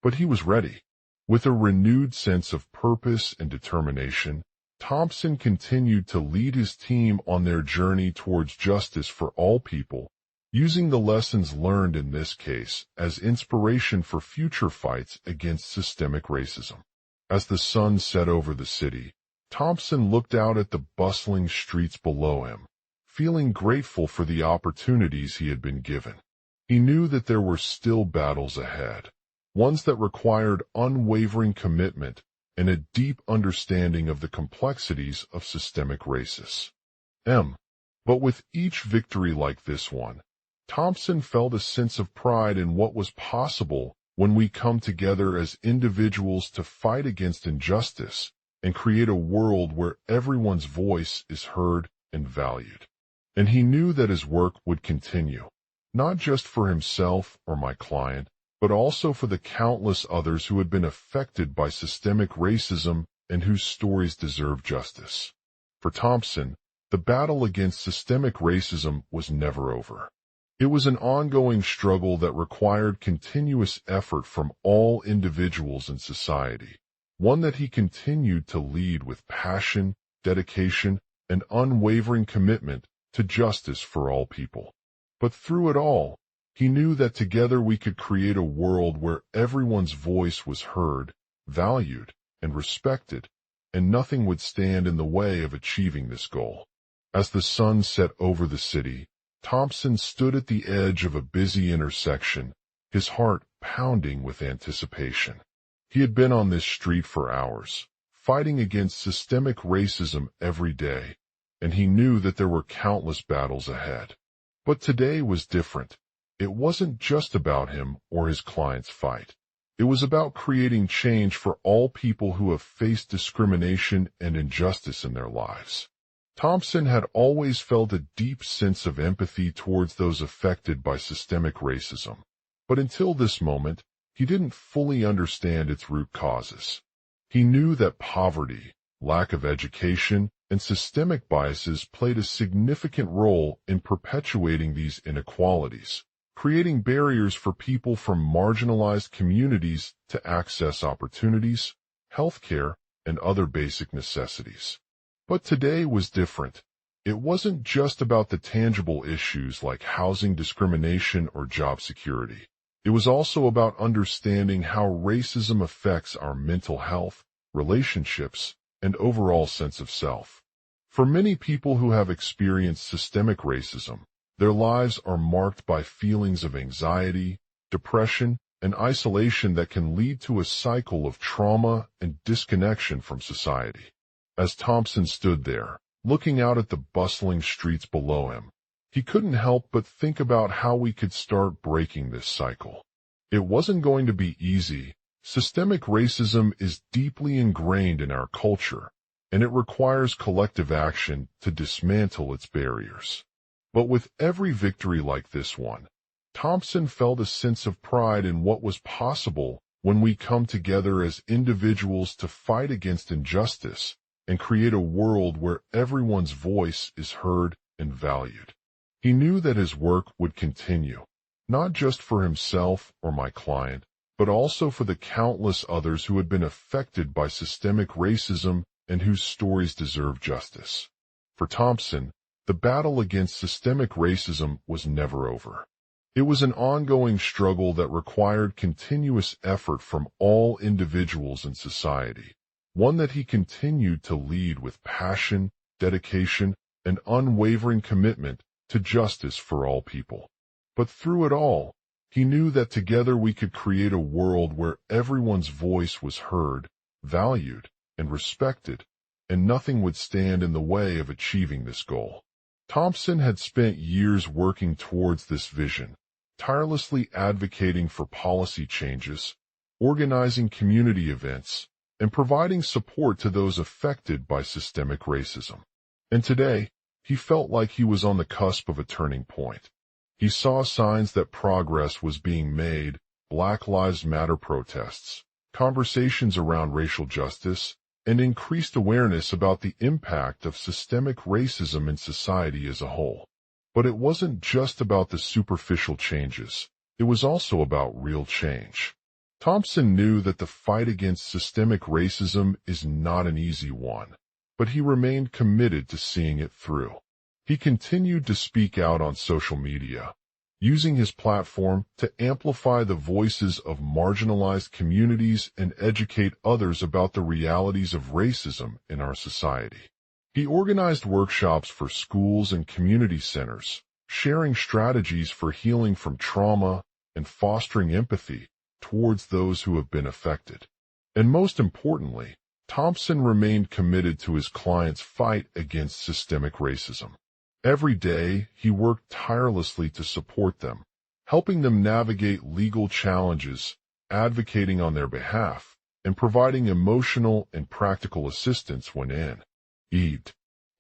But he was ready. With a renewed sense of purpose and determination, Thompson continued to lead his team on their journey towards justice for all people, using the lessons learned in this case as inspiration for future fights against systemic racism. As the sun set over the city, Thompson looked out at the bustling streets below him, feeling grateful for the opportunities he had been given. He knew that there were still battles ahead, ones that required unwavering commitment and a deep understanding of the complexities of systemic racism. But with each victory like this one, Thompson felt a sense of pride in what was possible when we come together as individuals to fight against injustice and create a world where everyone's voice is heard and valued. And he knew that his work would continue, not just for himself or my client, but also for the countless others who had been affected by systemic racism and whose stories deserve justice. For Thompson, the battle against systemic racism was never over. It was an ongoing struggle that required continuous effort from all individuals in society, one that he continued to lead with passion, dedication, and unwavering commitment to justice for all people. But through it all, he knew that together we could create a world where everyone's voice was heard, valued, and respected, and nothing would stand in the way of achieving this goal. As the sun set over the city, Thompson stood at the edge of a busy intersection, his heart pounding with anticipation. He had been on this street for hours, fighting against systemic racism every day, and he knew that there were countless battles ahead. But today was different. It wasn't just about him or his client's fight. It was about creating change for all people who have faced discrimination and injustice in their lives. Thompson had always felt a deep sense of empathy towards those affected by systemic racism. But until this moment, he didn't fully understand its root causes. He knew that poverty, lack of education, and systemic biases played a significant role in perpetuating these inequalities, creating barriers for people from marginalized communities to access opportunities, healthcare, and other basic necessities. But today was different. It wasn't just about the tangible issues like housing discrimination or job security. It was also about understanding how racism affects our mental health, relationships, and overall sense of self. For many people who have experienced systemic racism, their lives are marked by feelings of anxiety, depression, and isolation that can lead to a cycle of trauma and disconnection from society. As Thompson stood there, looking out at the bustling streets below him, he couldn't help but think about how we could start breaking this cycle. It wasn't going to be easy. Systemic racism is deeply ingrained in our culture, and it requires collective action to dismantle its barriers. But with every victory like this one, Thompson felt a sense of pride in what was possible when we come together as individuals to fight against injustice and create a world where everyone's voice is heard and valued. He knew that his work would continue, not just for himself or my client, but also for the countless others who had been affected by systemic racism and whose stories deserve justice. For Thompson, the battle against systemic racism was never over. It was an ongoing struggle that required continuous effort from all individuals in society, one that he continued to lead with passion, dedication, and unwavering commitment to justice for all people. But through it all, he knew that together we could create a world where everyone's voice was heard, valued, and respected, and nothing would stand in the way of achieving this goal. Thompson had spent years working towards this vision, tirelessly advocating for policy changes, organizing community events, and providing support to those affected by systemic racism. And today, he felt like he was on the cusp of a turning point. He saw signs that progress was being made: Black Lives Matter protests, conversations around racial justice, and increased awareness about the impact of systemic racism in society as a whole. But it wasn't just about the superficial changes. It was also about real change. Thompson knew that the fight against systemic racism is not an easy one, but he remained committed to seeing it through. He continued to speak out on social media, using his platform to amplify the voices of marginalized communities and educate others about the realities of racism in our society. He organized workshops for schools and community centers, sharing strategies for healing from trauma and fostering empathy towards those who have been affected. And most importantly, Thompson remained committed to his clients' fight against systemic racism. Every day, he worked tirelessly to support them, helping them navigate legal challenges, advocating on their behalf, and providing emotional and practical assistance when needed.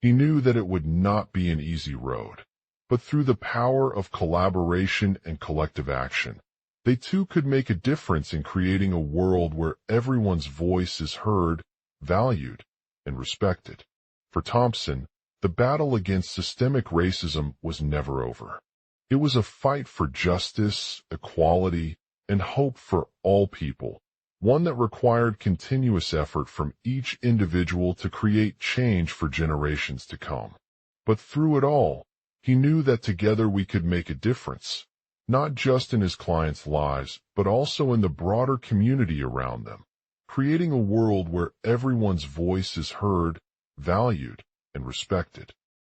He knew that it would not be an easy road, but through the power of collaboration and collective action, they too could make a difference in creating a world where everyone's voice is heard, valued, and respected. For Thompson, the battle against systemic racism was never over. It was a fight for justice, equality, and hope for all people, one that required continuous effort from each individual to create change for generations to come. But through it all, he knew that together we could make a difference, not just in his clients' lives, but also in the broader community around them, creating a world where everyone's voice is heard, valued, and respected.